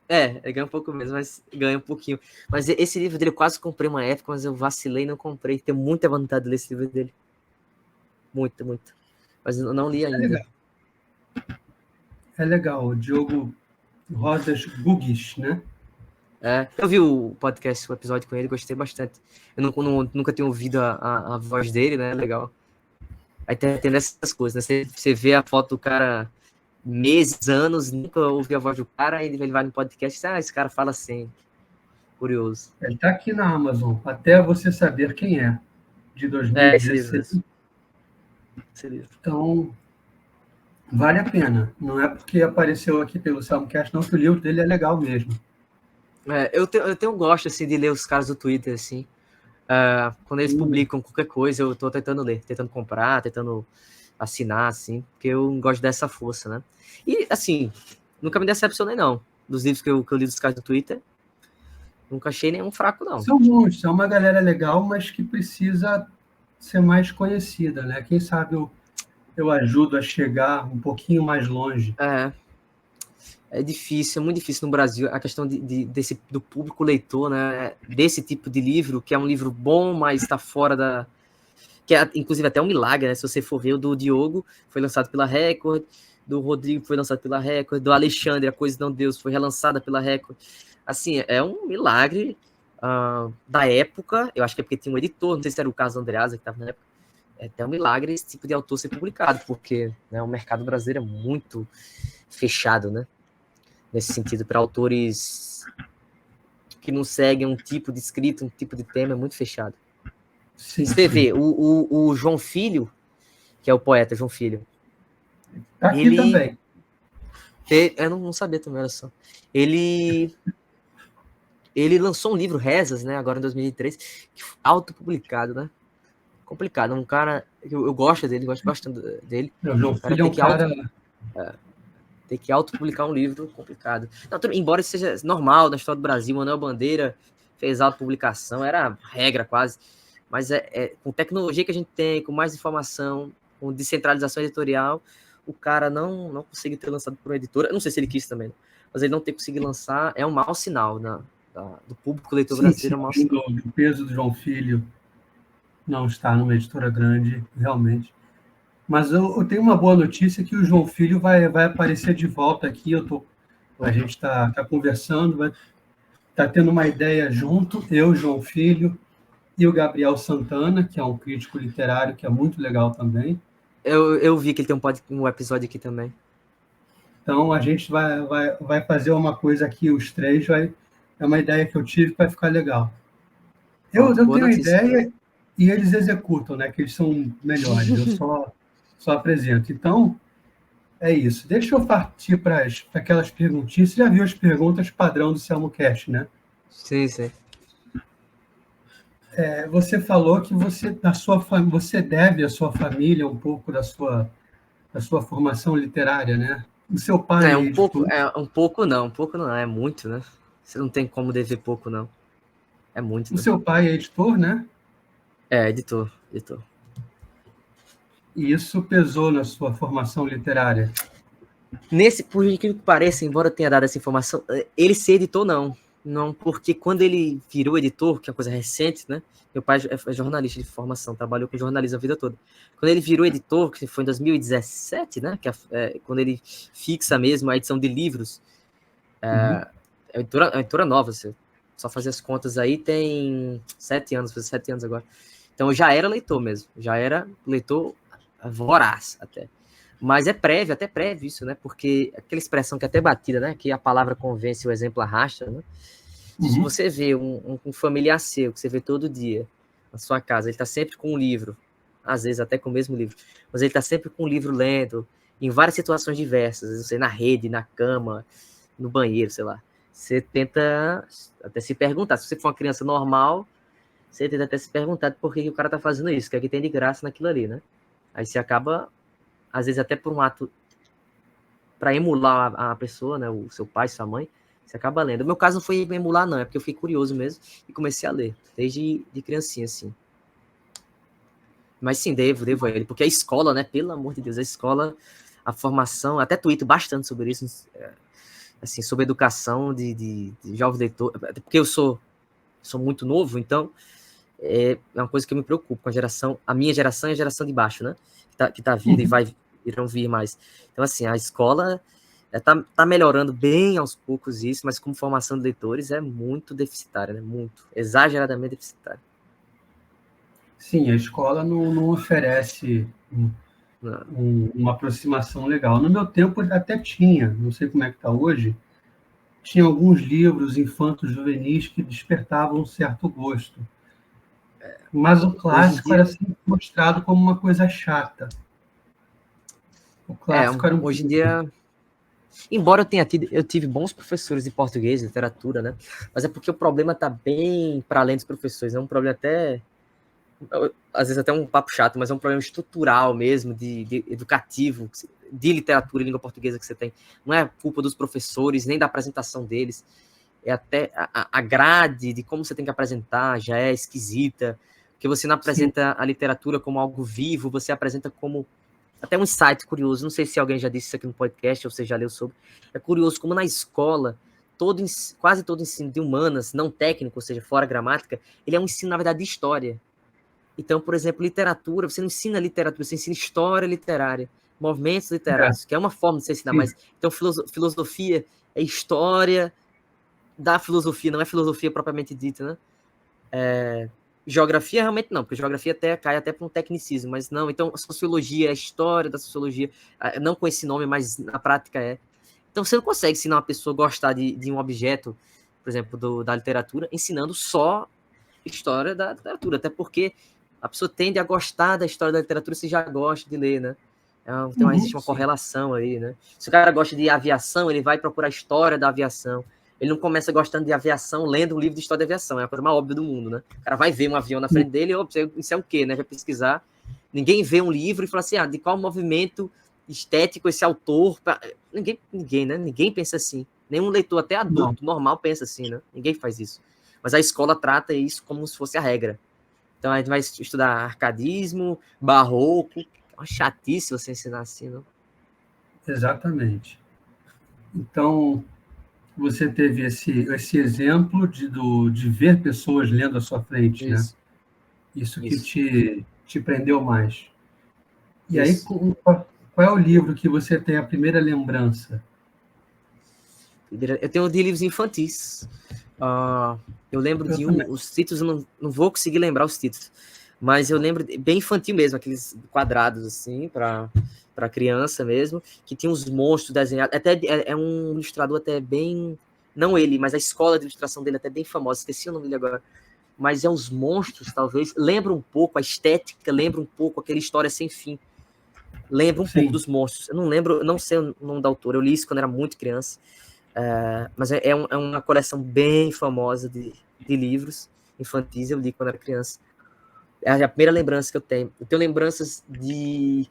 Ele ganha um pouco mesmo, mas ganha um pouquinho. Mas esse livro dele eu quase comprei uma época, mas eu vacilei e não comprei. Tenho muita vontade de ler esse livro dele. Muito. Mas eu não li ainda. É legal. O Diogo Rosas Gugues, né? Eu vi o podcast, o episódio com ele, gostei bastante. Eu nunca tinha ouvido a voz dele, né? Legal. Aí tem essas coisas, né? Você vê a foto do cara meses, anos, nunca ouviu a voz do cara, e ele vai no podcast e diz, esse cara fala assim. Curioso. Ele tá aqui na Amazon, Até Você Saber Quem É, de 2016. Esse livro. Então, vale a pena. Não é porque apareceu aqui pelo Salmocast, não, que o livro dele é legal mesmo. Eu tenho gosto, assim, de ler os caras do Twitter, assim. Quando eles publicam qualquer coisa, eu tô tentando ler, tentando comprar, tentando assinar, assim, porque eu gosto dessa força, né? E, assim, nunca me decepcionei, não. Dos livros que eu li dos caras do Twitter, nunca achei nenhum fraco, não. São bons, são uma galera legal, mas que precisa ser mais conhecida, né? Quem sabe eu ajudo a chegar um pouquinho mais longe. É difícil, é muito difícil no Brasil, a questão do público leitor, né? Desse tipo de livro, que é um livro bom, mas está fora que é, inclusive, até um milagre, né? Se você for ver, o do Diogo foi lançado pela Record, do Rodrigo foi lançado pela Record, do Alexandre, A Coisa Não Deus, foi relançada pela Record. Assim, é um milagre da época. Eu acho que é porque tinha um editor, não sei se era o caso do Andreasa, que estava na época. É até um milagre esse tipo de autor ser publicado, porque, né, o mercado brasileiro é muito fechado, né? Nesse sentido, para autores que não seguem um tipo de escrita, um tipo de tema, é muito fechado. Sim, Você sim. vê, o João Filho, que é o poeta João Filho, Tá aqui ele... também. Eu não sabia também, olha só. Ele lançou um livro, Rezas, né, agora em 2003, autopublicado, né? Complicado. Um cara, eu gosto dele, gosto bastante dele. O João O cara Filho é um cara... Tem que autopublicar um livro, complicado. Não, embora isso seja normal na história do Brasil, Manuel Bandeira fez autopublicação, era regra quase. Mas com tecnologia que a gente tem, com mais informação, com descentralização editorial, o cara não conseguiu ter lançado por uma editora. Eu não sei se ele quis também, mas ele não ter conseguido lançar é um mau sinal do público leitor brasileiro. É um mau sinal. O peso do João Filho não está numa editora grande, realmente. Mas eu tenho uma boa notícia que o João Filho vai aparecer de volta aqui. A gente está conversando, está tendo uma ideia junto, eu, João Filho, e o Gabriel Santana, que é um crítico literário que é muito legal também. Eu vi que ele tem um episódio aqui também. Então, a gente vai fazer uma coisa aqui, os três, é uma ideia que eu tive que vai ficar legal. Eu tenho a ideia e eles executam, né? Que eles são melhores, eu só apresento. Então, é isso. Deixa eu partir para aquelas perguntinhas. Você já viu as perguntas padrão do SelmoCast, né? Sim, sim. Você falou que você deve à sua família um pouco da sua formação literária, né? O seu pai Um pouco não, é muito, né? Você não tem como dever pouco, não. É muito. O seu pai é editor, né? Editor. E isso pesou na sua formação literária? Por incrível que pareça, embora eu tenha dado essa informação, ele ser editor, não. Não, porque quando ele virou editor, que é uma coisa recente, né? Meu pai é jornalista de formação, trabalhou com jornalismo a vida toda. Quando ele virou editor, que foi em 2017, né? Quando ele fixa mesmo a edição de livros, é editora nova, você só fazer as contas aí, tem 7 anos, faz 7 anos agora. Então eu já era leitor mesmo, já era leitor voraz até. Mas até prévio isso, né? Porque aquela expressão que é até batida, né? Que a palavra convence, o exemplo arrasta, né? Se você vê um familiar seu, que você vê todo dia na sua casa, ele está sempre com um livro, às vezes até com o mesmo livro, mas ele está sempre com um livro lendo, em várias situações diversas, não sei, na rede, na cama, no banheiro, sei lá. Você tenta até se perguntar, se você for uma criança normal, você tenta até se perguntar por que o cara está fazendo isso, o que é que tem de graça naquilo ali, né? Aí você acaba, às vezes até por um ato para emular a pessoa, né, o seu pai, sua mãe, você acaba lendo. O meu caso não foi emular, não, é porque eu fiquei curioso mesmo e comecei a ler, desde de criancinha, assim. Mas sim, devo a ele, porque a escola, né, pelo amor de Deus, a escola, a formação, até tuito bastante sobre isso, assim, sobre educação de jovem leitor, até porque eu sou muito novo, então é uma coisa que eu me preocupo com a minha geração e a geração de baixo, né, que tá vindo e irão vir mais. Então, assim, a escola tá melhorando bem aos poucos isso, mas como formação de leitores é muito deficitária, né? Muito, exageradamente deficitária. Sim, a escola não oferece uma aproximação legal. No meu tempo até tinha, não sei como é que está hoje, tinha alguns livros infantos juvenis que despertavam um certo gosto. Mas o clássico era sempre mostrado como uma coisa chata. O clássico era hoje em dia, embora eu tive bons professores de português, literatura, né? Mas é porque o problema tá bem para além dos professores, é um problema até, às vezes até um papo chato, mas é um problema estrutural mesmo, de educativo, de literatura e língua portuguesa que você tem. Não é culpa dos professores, nem da apresentação deles. É até a grade de como você tem que apresentar já é esquisita, porque você não apresenta a literatura como algo vivo, você apresenta como até um insight curioso, não sei se alguém já disse isso aqui no podcast, ou você já leu sobre, é curioso como na escola, quase todo ensino de humanas, não técnico, ou seja, fora gramática, ele é um ensino, na verdade, de história. Então, por exemplo, literatura, você não ensina literatura, você ensina história literária, movimentos literários, que é uma forma de você ensinar, mas então filosofia é história da filosofia, não é filosofia propriamente dita, né? Geografia realmente não, porque geografia até cai até para um tecnicismo, mas não, então sociologia é a história da sociologia, não com esse nome, mas na prática é. Então você não consegue ensinar uma pessoa a gostar de um objeto, por exemplo, da literatura, ensinando só história da literatura, até porque a pessoa tende a gostar da história da literatura se já gosta de ler, né? Então existe uma correlação aí, né? Se o cara gosta de aviação, ele vai procurar a história da aviação. Ele não começa gostando de aviação lendo um livro de história da aviação, é a coisa mais óbvia do mundo, né? O cara vai ver um avião na frente dele e isso é o quê, né? Vai pesquisar. Ninguém vê um livro e fala assim, de qual movimento estético esse autor... Ninguém, né? Ninguém pensa assim. Nenhum leitor, até adulto, normal, pensa assim, né? Ninguém faz isso. Mas a escola trata isso como se fosse a regra. Então a gente vai estudar arcadismo, barroco. É uma chatice você ensinar assim, não? Exatamente. Então, você teve esse exemplo de ver pessoas lendo à sua frente, né? Isso que te prendeu mais. E aí, qual é o livro que você tem a primeira lembrança? Eu tenho de livros infantis. Eu lembro de os títulos, eu não vou conseguir lembrar os títulos, mas eu lembro bem infantil mesmo, aqueles quadrados assim, para criança mesmo, que tinha uns monstros desenhados. Até é um ilustrador até bem. Não ele, mas a escola de ilustração dele é até bem famosa, esqueci o nome dele agora. Mas é os monstros, talvez. Lembra um pouco a estética, lembra um pouco aquela história sem fim. Lembra um pouco dos monstros. Eu não lembro, não sei o nome da autora, eu li isso quando era muito criança. Mas é uma coleção bem famosa de livros infantis, eu li quando era criança. É a primeira lembrança que eu tenho. Eu tenho lembranças de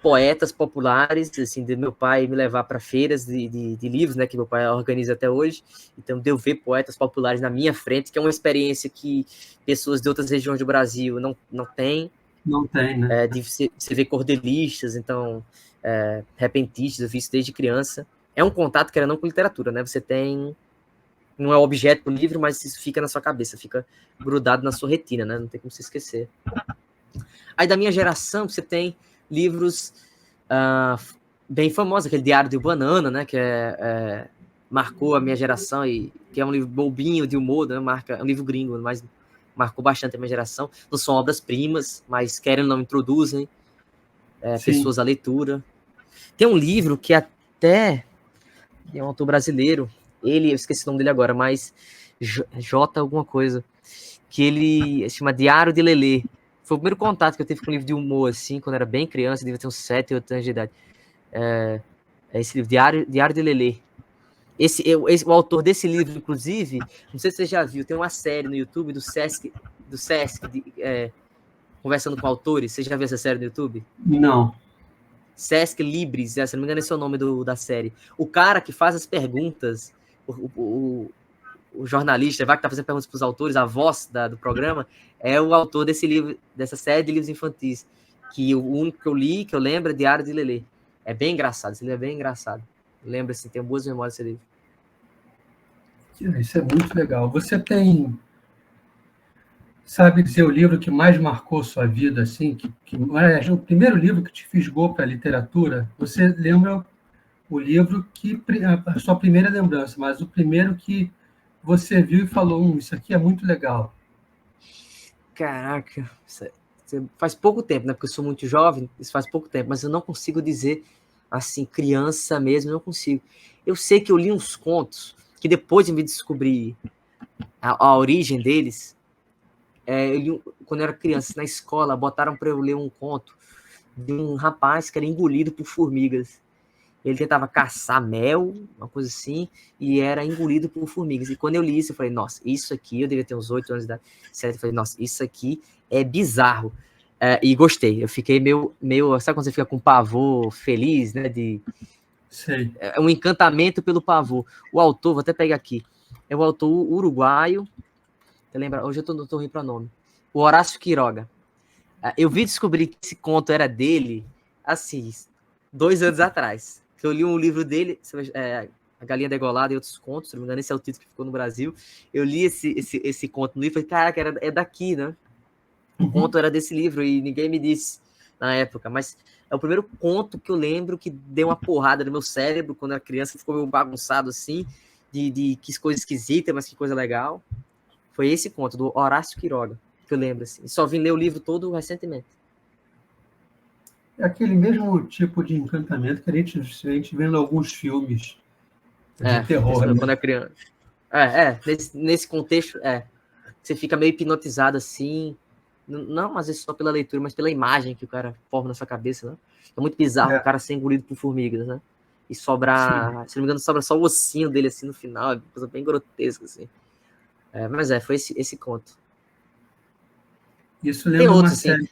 poetas populares, assim, de meu pai me levar para feiras de livros, né, que meu pai organiza até hoje. Então, de eu ver poetas populares na minha frente, que é uma experiência que pessoas de outras regiões do Brasil não têm. Não tem, né? De você ver cordelistas, então, repentistas, eu vi isso desde criança. É um contato que era não com literatura, né? Você tem... Não é objeto do livro, mas isso fica na sua cabeça, fica grudado na sua retina, né? Não tem como você esquecer. Aí, da minha geração, você tem livros bem famosos, aquele Diário de Banana, né? Que marcou a minha geração, e que é um livro bobinho de humor, né? É um livro gringo, mas marcou bastante a minha geração. Não são obras-primas, mas querem ou não introduzem pessoas à leitura. Tem um livro que até é um autor brasileiro, eu esqueci o nome dele agora, mas J alguma coisa, que ele se chama Diário de Lelê. Foi o primeiro contato que eu tive com um livro de humor, assim, quando eu era bem criança, devia ter uns 7, 8 anos de idade. Esse livro, Diário de Lelê. O autor desse livro, inclusive, não sei se você já viu, tem uma série no YouTube do Sesc conversando com autores. Você já viu essa série no YouTube? Não. Sesc Libris, se não me engano, esse é o nome da série. O cara que faz as perguntas, o jornalista, que está fazendo perguntas para os autores, a voz do programa, é o autor desse livro, dessa série de livros infantis, que o único que eu li, que eu lembro, é Diário de Lelê. É bem engraçado, esse livro é bem engraçado. Lembra, assim, tenho boas memórias desse livro. Isso é muito legal. Você sabe dizer o livro que mais marcou sua vida, assim, o primeiro livro que te fisgou para a literatura? Você lembra o livro a sua primeira lembrança, mas o primeiro que você viu e falou, isso aqui é muito legal. Caraca, faz pouco tempo, né? Porque eu sou muito jovem, isso faz pouco tempo, mas eu não consigo dizer, assim, criança mesmo, eu não consigo. Eu sei que eu li uns contos que depois de me descobrir a origem deles, eu li, quando eu era criança, na escola, botaram para eu ler um conto de um rapaz que era engolido por formigas. Ele tentava caçar mel, uma coisa assim, e era engolido por formigas. E quando eu li isso, eu falei, nossa, isso aqui, eu devia ter uns 8 anos de idade, eu falei, nossa, isso aqui é bizarro. E gostei, eu fiquei meio, sabe quando você fica com pavor feliz, né, Sei. É um encantamento pelo pavor. O autor, vou até pegar aqui, é o autor uruguaio, lembra? Hoje eu não tô rindo para nome, o Horácio Quiroga. Eu vi descobrir que esse conto era dele, assim, 2 anos atrás. Eu li um livro dele, A Galinha Degolada e Outros Contos, se não me engano, esse é o título que ficou no Brasil. Eu li esse conto no livro e falei, caraca, é daqui, né? O conto era desse livro e ninguém me disse na época, mas é o primeiro conto que eu lembro que deu uma porrada no meu cérebro quando eu era criança, ficou meio bagunçado assim, de que coisa esquisita, mas que coisa legal. Foi esse conto, do Horácio Quiroga, que eu lembro, assim. Só vim ler o livro todo recentemente. É aquele mesmo tipo de encantamento que a gente vê em alguns filmes de terror, né? Quando é criança. Nesse contexto, você fica meio hipnotizado assim, não às vezes só pela leitura, mas pela imagem que o cara forma na sua cabeça, né? É muito bizarro o cara ser engolido por formigas, né? E sobrar, se não me engano, sobra só o ossinho dele assim no final, é uma coisa bem grotesca, assim. Mas foi esse conto. Isso lembra uma série.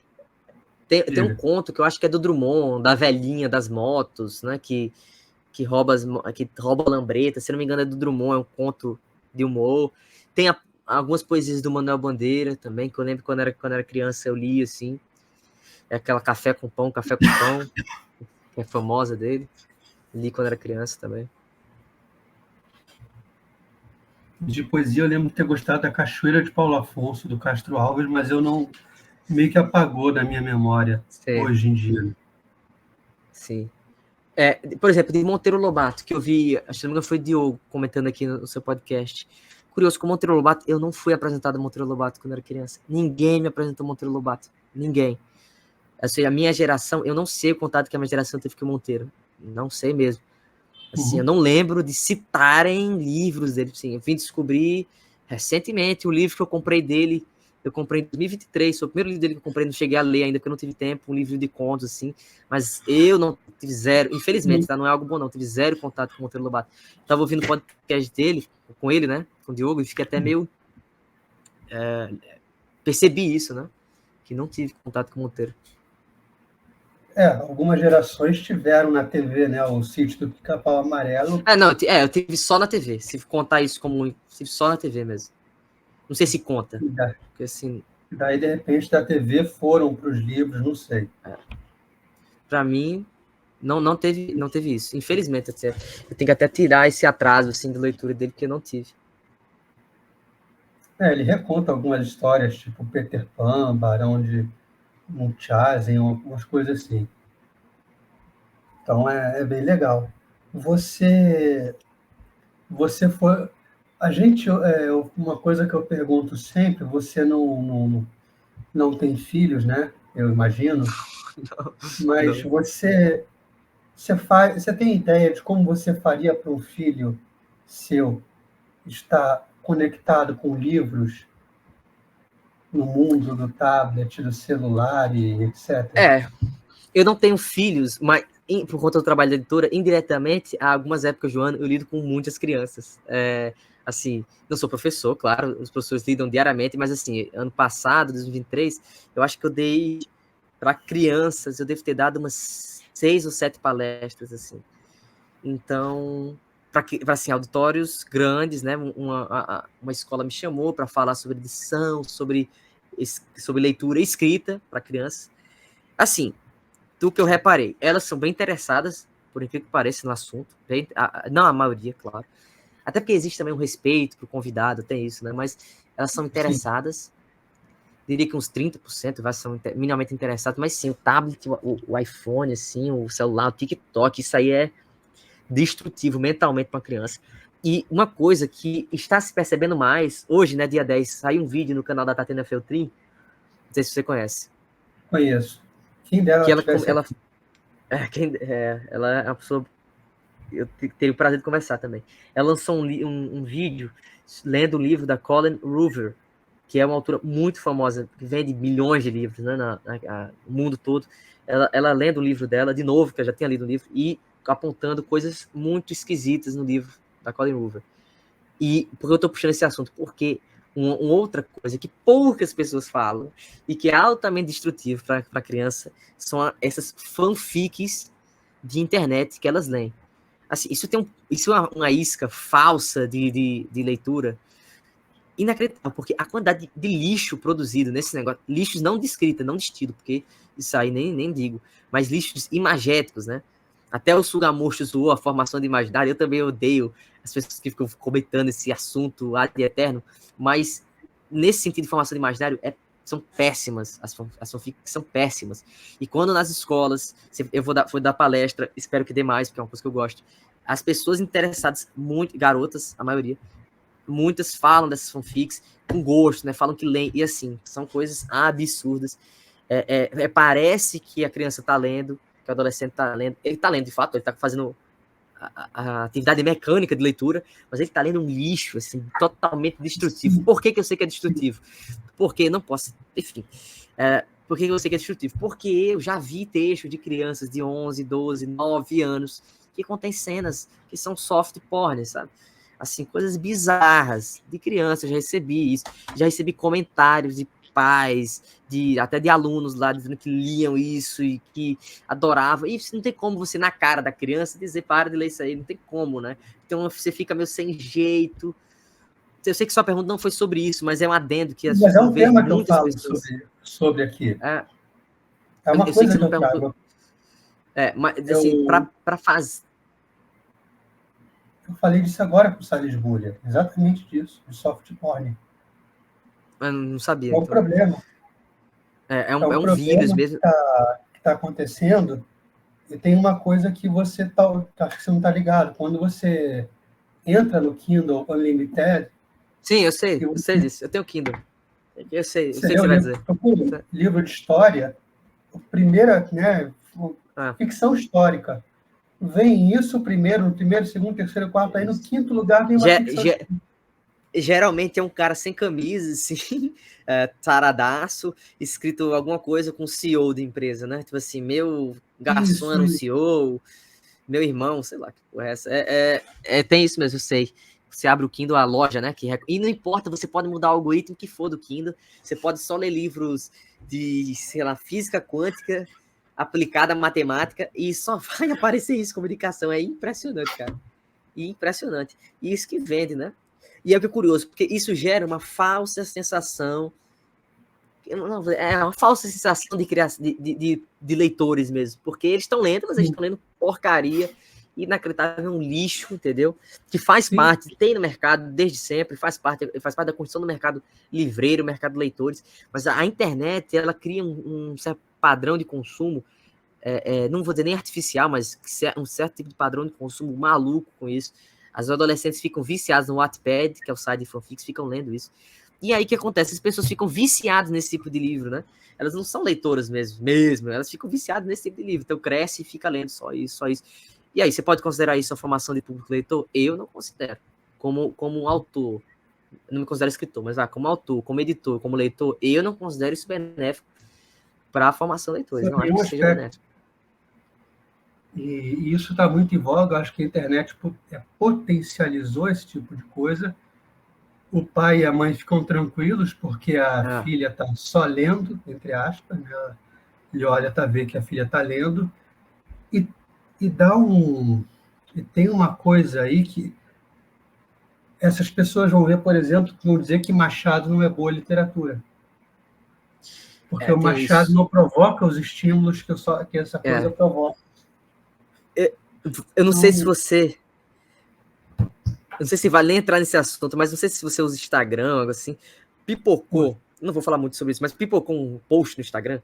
Tem um conto que eu acho que é do Drummond, da velhinha das motos, né? Que rouba a lambreta, se não me engano é do Drummond, é um conto de humor. Tem algumas poesias do Manuel Bandeira também, que eu lembro quando era criança eu li, assim. É aquela Café com Pão, que é famosa dele. Li quando era criança também. De poesia eu lembro de ter gostado da Cachoeira de Paulo Afonso, do Castro Alves, mas eu não... meio que apagou da minha memória hoje em dia. Sim. Por exemplo, de Monteiro Lobato, que eu vi, acho que não foi o Diogo comentando aqui no seu podcast. Curioso, com Monteiro Lobato, eu não fui apresentado a Monteiro Lobato quando era criança. Ninguém me apresentou Monteiro Lobato. Ninguém. Assim, a minha geração, eu não sei o contato que a minha geração teve com o Monteiro. Não sei mesmo. Assim, eu não lembro de citarem livros dele. Assim, eu vim descobrir recentemente o livro que eu comprei dele. Eu comprei em 2023, foi o primeiro livro dele que eu comprei, não cheguei a ler ainda, porque eu não tive tempo, um livro de contos, assim, mas eu não tive zero, infelizmente, tá? Não é algo bom não, tive zero contato com o Monteiro Lobato. Tava ouvindo o podcast dele, com ele, né, com o Diogo, e fiquei até meio... percebi isso, né, que não tive contato com o Monteiro. Algumas gerações tiveram na TV, né, o Sítio do Pica-Pau Amarelo. Eu tive só na TV, se contar isso como... tive só na TV mesmo. Não sei se conta. Porque, assim, daí, de repente, da TV foram para os livros, não sei. Para mim, não teve isso. Infelizmente, eu tenho que até tirar esse atraso assim, de leitura dele, porque eu não tive. Ele reconta algumas histórias, tipo Peter Pan, Barão de Munchausen, algumas coisas assim. Então, é bem legal. Você foi... A gente, uma coisa que eu pergunto sempre, você não tem filhos, né? Eu imagino. Mas não. Você tem ideia de como você faria para um filho seu estar conectado com livros no mundo do tablet, do celular e etc? Eu não tenho filhos, mas por conta do trabalho da editora, indiretamente, há algumas épocas do ano, eu lido com muitas crianças. Assim, não sou professor, claro, os professores lidam diariamente, mas assim, ano passado, 2023, eu acho que eu dei para crianças, eu devo ter dado umas 6 ou 7 palestras, assim. Então, para assim, auditórios grandes, né? Uma escola me chamou para falar sobre edição, sobre leitura e escrita para crianças. Assim, do que eu reparei, elas são bem interessadas, por incrível que pareça, no assunto. Não a maioria, claro. Até porque existe também um respeito para o convidado, tem isso, né? Mas elas são interessadas. Sim. Diria que uns 30% são minimamente interessados, mas sim, o tablet, o iPhone, assim, o celular, o TikTok, isso aí é destrutivo mentalmente para uma criança. E uma coisa que está se percebendo mais, hoje, né, dia 10, saiu um vídeo no canal da Tatiana Feltrin, não sei se você conhece. Conheço. Quem dela que ela é uma pessoa, eu tenho o prazer de conversar também. Ela lançou um vídeo lendo o livro da Colleen Hoover, que é uma autora muito famosa, que vende milhões de livros, né, no mundo todo. Ela lendo o livro dela, de novo, que eu já tinha lido o livro, e apontando coisas muito esquisitas no livro da Colleen Hoover. E por que eu estou puxando esse assunto? Porque uma outra coisa que poucas pessoas falam e que é altamente destrutivo para a criança são essas fanfics de internet que elas leem. Assim, isso é uma isca falsa de leitura inacreditável, porque a quantidade de lixo produzido nesse negócio, lixos não de escrita, não de estilo, porque isso aí nem digo, mas lixos imagéticos, né? Até o Sugamoshi zoou a formação de imaginário, eu também odeio as pessoas que ficam comentando esse assunto ad eterno, mas nesse sentido de formação de imaginário, são péssimas, as fanfics são péssimas. E quando nas escolas, eu vou dar palestra, espero que dê mais, porque é uma coisa que eu gosto, as pessoas interessadas, muito, garotas, a maioria, muitas falam dessas fanfics com gosto, né? Falam que leem, e assim, são coisas absurdas. Parece que a criança tá lendo, que o adolescente tá lendo, ele tá lendo de fato, ele tá fazendo a atividade mecânica de leitura, mas ele tá lendo um lixo, assim, totalmente destrutivo. Por que eu sei que é destrutivo? Porque não posso, enfim, por que eu sei que é destrutivo? Porque eu já vi textos de crianças de 11, 12, 9 anos que contém cenas que são soft porn, sabe? Assim, coisas bizarras de crianças, já recebi isso, já recebi comentários de pais, até de alunos lá, dizendo que liam isso e que adoravam. E não tem como você, na cara da criança, dizer, para de ler isso aí, não tem como, né? Então você fica meio sem jeito. Eu sei que sua pergunta não foi sobre isso, mas é um adendo que Mas é um tema que eu falo pessoas... sobre aqui. É uma coisa que eu trago. Mas assim, para fazer... Eu falei disso agora com o Salles Bulha, exatamente disso, de soft porn. Eu não sabia. É um problema. Um vírus mesmo. Que está acontecendo. E tem uma coisa que você acho que você não está ligado. Quando você entra no Kindle Unlimited... Sim, eu sei disso. Eu tenho Kindle. Eu sei o que você vai dizer. Procura livro de história, primeira, né, ficção histórica. Vem isso primeiro, no primeiro, segundo, terceiro, quarto, aí no quinto lugar vem uma ficção histórica. Geralmente é um cara sem camisa, assim, taradaço, escrito alguma coisa com CEO da empresa, né? Tipo assim, meu garçom era um CEO, meu irmão, sei lá que porra é essa. Tem isso mesmo, eu sei. Você abre o Kindle, a loja, né? E não importa, você pode mudar o algoritmo que for do Kindle, você pode só ler livros de, sei lá, física quântica aplicada à matemática e só vai aparecer isso, comunicação. É impressionante, cara. Impressionante. E isso que vende, né? E é o que é curioso, porque isso gera uma falsa sensação, uma falsa sensação de leitores mesmo, porque eles estão lendo, mas eles estão lendo porcaria, inacreditável, um lixo, entendeu? Que faz parte, tem no mercado desde sempre, faz parte da construção do mercado livreiro, mercado de leitores, mas a internet, ela cria um certo padrão de consumo, não vou dizer nem artificial, mas um certo tipo de padrão de consumo maluco com isso. As adolescentes ficam viciadas no Wattpad, que é o site de fanfics, ficam lendo isso. E aí o que acontece? As pessoas ficam viciadas nesse tipo de livro, né? Elas não são leitoras mesmo, elas ficam viciadas nesse tipo de livro. Então cresce e fica lendo só isso. E aí, você pode considerar isso a formação de público leitor? Eu não considero. Como um autor, não me considero escritor, mas como autor, como editor, como leitor, eu não considero isso benéfico para a formação de leitores. Não acho que seja benéfico. E isso está muito em voga, acho que a internet potencializou esse tipo de coisa. O pai e a mãe ficam tranquilos porque a filha está só lendo, entre aspas, né? Ele olha para ver que a filha está lendo, e tem uma coisa aí que essas pessoas vão ver, por exemplo, que vão dizer que Machado não é boa literatura. Porque o Machado não provoca os estímulos que essa coisa provoca. Eu não sei se você... Eu não sei se vale entrar nesse assunto, mas não sei se você usa Instagram, algo assim. Pipocou, não vou falar muito sobre isso, mas pipocou um post no Instagram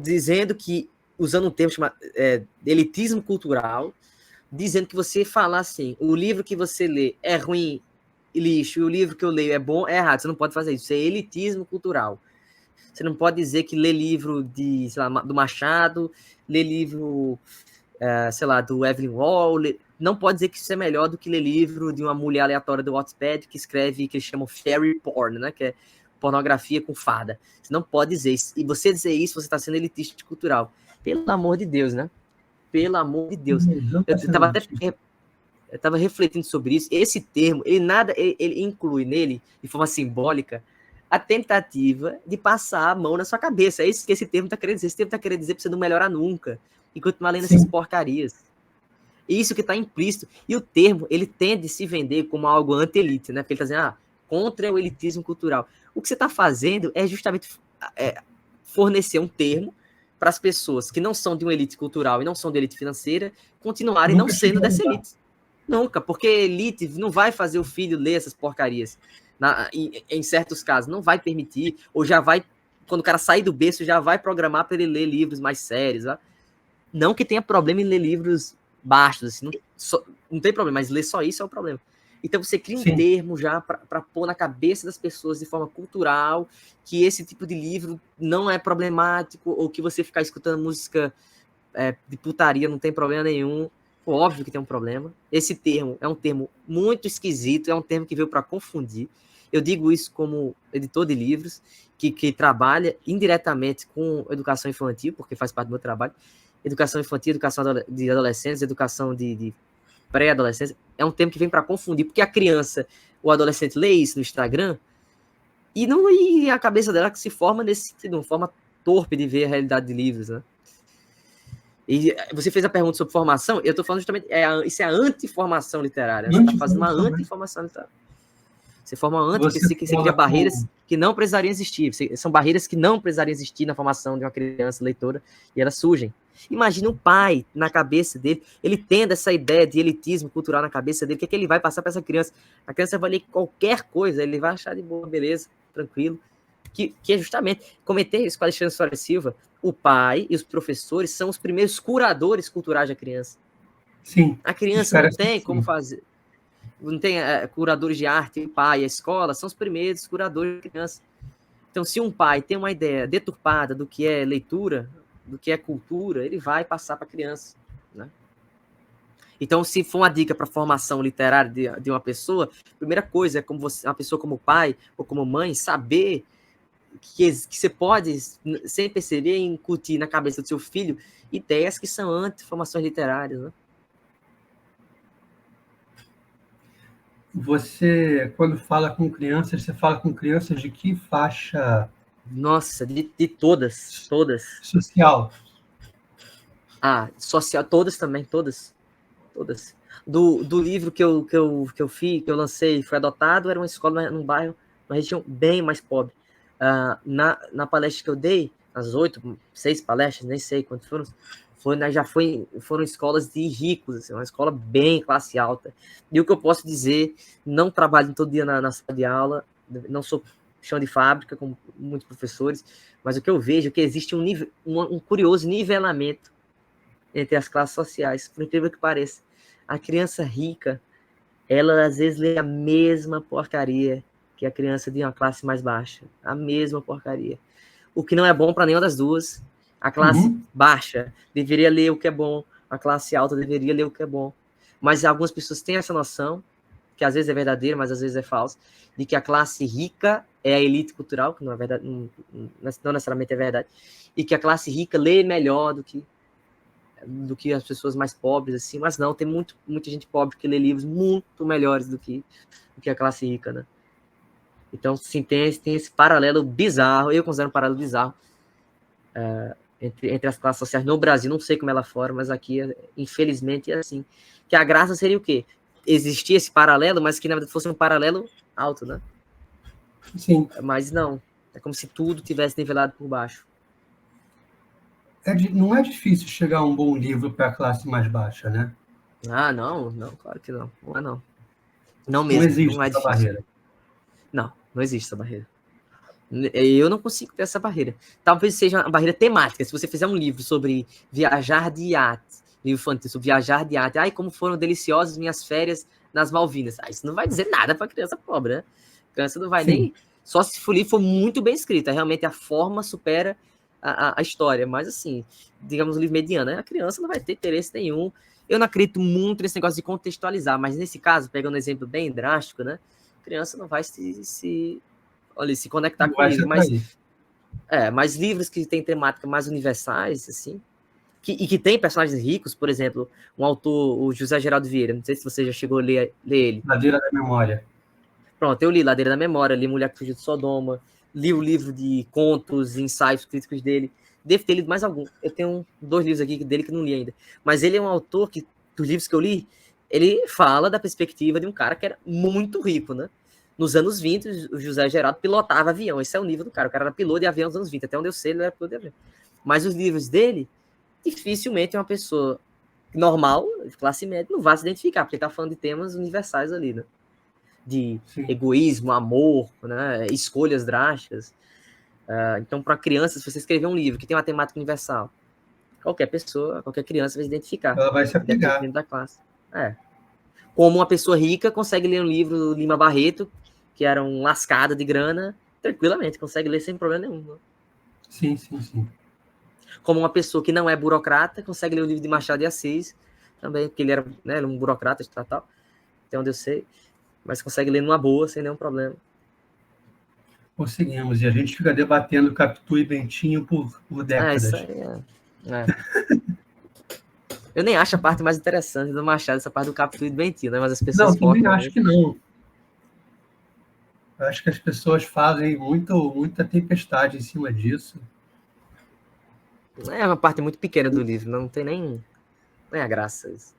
dizendo que, usando um termo chamado elitismo cultural, dizendo que você falar assim, o livro que você lê é ruim e lixo, e o livro que eu leio é bom, é errado. Você não pode fazer isso. Isso é elitismo cultural. Você não pode dizer que ler livro sei lá, do Machado, ler livro... sei lá, do Evelyn Waugh, não pode dizer que isso é melhor do que ler livro de uma mulher aleatória do Wattpad que escreve, que eles chamam fairy porn, né, que é pornografia com fada. Você não pode dizer isso. E você dizer isso, você está sendo elitista cultural. Pelo amor de Deus, né? Pelo amor de Deus. Eu estava refletindo sobre isso. Esse termo, ele inclui nele, de forma simbólica, a tentativa de passar a mão na sua cabeça. É isso que esse termo está querendo dizer. Esse termo está querendo dizer para você não melhorar nunca e continuar lendo essas porcarias. Isso que está implícito. E o termo, ele tende a se vender como algo anti-elite, né? Porque ele está dizendo, contra o elitismo cultural. O que você está fazendo é justamente fornecer um termo para as pessoas que não são de uma elite cultural e não são de elite financeira continuarem não sendo dessa elite. Nunca, porque elite não vai fazer o filho ler essas porcarias. Em certos casos, não vai permitir, ou já vai, quando o cara sair do berço, já vai programar para ele ler livros mais sérios. Tá? Não que tenha problema em ler livros baixos, assim, não tem problema, mas ler só isso é o problema. Então você cria um termo já para pôr na cabeça das pessoas de forma cultural que esse tipo de livro não é problemático, ou que você ficar escutando música de putaria não tem problema nenhum. Pô, óbvio que tem um problema. Esse termo é um termo muito esquisito, é um termo que veio para confundir. Eu digo isso como editor de livros, que trabalha indiretamente com educação infantil, porque faz parte do meu trabalho. Educação infantil, educação de adolescentes, educação de pré-adolescência, é um termo que vem para confundir, porque a criança, o adolescente lê isso no Instagram, e a cabeça dela que se forma nesse sentido, uma forma torpe de ver a realidade de livros, né? E você fez a pergunta sobre formação, eu estou falando justamente, isso é a anti-formação literária, você está fazendo uma anti-formação literária. Você forma uma anti, você cria barreiras que não precisariam existir, são barreiras que não precisariam existir na formação de uma criança leitora, e elas surgem. Imagina um pai na cabeça dele, ele tendo essa ideia de elitismo cultural na cabeça dele, o que ele vai passar para essa criança? A criança vai ler qualquer coisa, ele vai achar de boa, beleza, tranquilo. Que é justamente, cometer isso com a Alexandre Soares Silva, o pai e os professores são os primeiros curadores culturais da criança. Sim. A criança não tem como fazer, não tem curadores de arte, o pai, a escola, são os primeiros curadores da criança. Então, se um pai tem uma ideia deturpada do que é leitura, do que é cultura, ele vai passar para a criança, né? Então, se for uma dica para formação literária de uma pessoa, a primeira coisa é como uma pessoa como pai ou como mãe, saber que você pode, sem perceber, incutir na cabeça do seu filho ideias que são anti-formações literárias, né? Você, quando fala com crianças, você fala com crianças de que faixa? Nossa, de todas. Social? Social, todas também, todas. Do livro que eu fiz, que eu lancei, foi adotado, era uma escola num bairro, uma região bem mais pobre. Na palestra que eu dei, as 6 palestras, nem sei quantas foram escolas de ricos, assim, uma escola bem classe alta. E o que eu posso dizer, não trabalho todo dia na sala de aula, não sou chão de fábrica, como muitos professores, mas o que eu vejo é que existe um curioso nivelamento entre as classes sociais, por incrível que pareça. A criança rica, ela às vezes lê a mesma porcaria que a criança de uma classe mais baixa. A mesma porcaria. O que não é bom para nenhuma das duas. A classe baixa deveria ler o que é bom, a classe alta deveria ler o que é bom. Mas algumas pessoas têm essa noção, que às vezes é verdadeira, mas às vezes é falsa, de que a classe rica é a elite cultural, que não é verdade, não necessariamente é verdade, e que a classe rica lê melhor do que as pessoas mais pobres, assim, mas não, tem muita gente pobre que lê livros muito melhores do que a classe rica, né? Então, sim, tem esse paralelo bizarro, eu considero um paralelo bizarro entre as classes sociais no Brasil, não sei como é lá fora, mas aqui, infelizmente, é assim. Que a graça seria o quê? Existir esse paralelo, mas que, na verdade, fosse um paralelo alto, né? Sim. Mas não, é como se tudo tivesse nivelado por baixo. Não é difícil chegar a um bom livro para a classe mais baixa, né? Não, claro que não. Não é não. Não mesmo, não existe não é essa difícil. barreira. Não existe essa barreira. Eu não consigo ter essa barreira. Talvez seja uma barreira temática. Se você fizer um livro sobre viajar de iate, livro infantil sobre viajar de iate, como foram deliciosas minhas férias nas Malvinas. Isso não vai dizer nada para criança pobre, né? A criança não vai nem... Só se o livro for muito bem escrito. Realmente a forma supera a história. Mas assim, digamos um livro mediano, né? A criança não vai ter interesse nenhum. Eu não acredito muito nesse negócio de contextualizar, mas nesse caso, pegando um exemplo bem drástico, né? A criança não vai se conectar com o livro, mas livros que têm temática mais universais, assim, que tem personagens ricos, por exemplo, um autor, o José Geraldo Vieira, não sei se você já chegou a ler ele. Ladeira da Memória. Pronto, eu li Ladeira da Memória, li Mulher que Fugiu de Sodoma, li o livro de contos, ensaios críticos dele, devo ter lido mais algum. Eu tenho 2 livros aqui dele que não li ainda, mas ele é um autor que, dos livros que eu li, ele fala da perspectiva de um cara que era muito rico, né? Nos anos 20, o José Geraldo pilotava avião. Esse é o nível do cara. O cara era piloto de avião nos anos 20. Até onde eu sei, ele era piloto de avião. Mas os livros dele, dificilmente uma pessoa normal, de classe média, não vai se identificar, porque ele tá falando de temas universais ali, né? de Sim. egoísmo, amor, né, escolhas drásticas. Então, para crianças, se você escrever um livro que tem uma temática universal, qualquer pessoa, qualquer criança vai se identificar, Ela vai se apegar. independente da classe. Como uma pessoa rica consegue ler um livro do Lima Barreto, que era um lascado de grana, tranquilamente, consegue ler sem problema nenhum. Né? Sim, sim, sim. Como uma pessoa que não é burocrata, consegue ler o livro de Machado de Assis, também, porque ele era, né, um burocrata estatal, até onde eu sei, mas consegue ler numa boa, sem nenhum problema. Conseguimos, e a gente fica debatendo Capitu e Bentinho por décadas. Isso aí Eu nem acho a parte mais interessante do Machado, essa parte do Capitu e do Bentinho, né? Mas as pessoas Não, também focam acho que não. Eu acho que as pessoas fazem muita tempestade em cima disso. É uma parte muito pequena do livro, não tem nem a graça isso.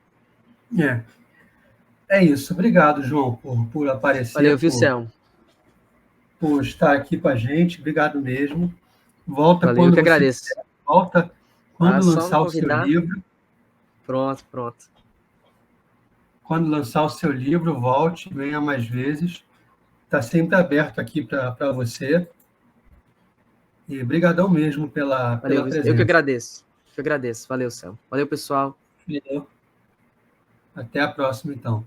É isso. Obrigado, João, por aparecer, Valeu, viu, Selmo? por estar aqui com a gente. Obrigado mesmo. Volta Valeu, eu quando que você agradeço. quiser. Volta quando Só me lançar o seu convidar. livro. Pronto. Quando lançar o seu livro, volte, venha mais vezes. Está sempre aberto aqui para você. E brigadão mesmo pela presença. Eu que agradeço. Valeu, Selmo. Valeu, pessoal. Até a próxima, então.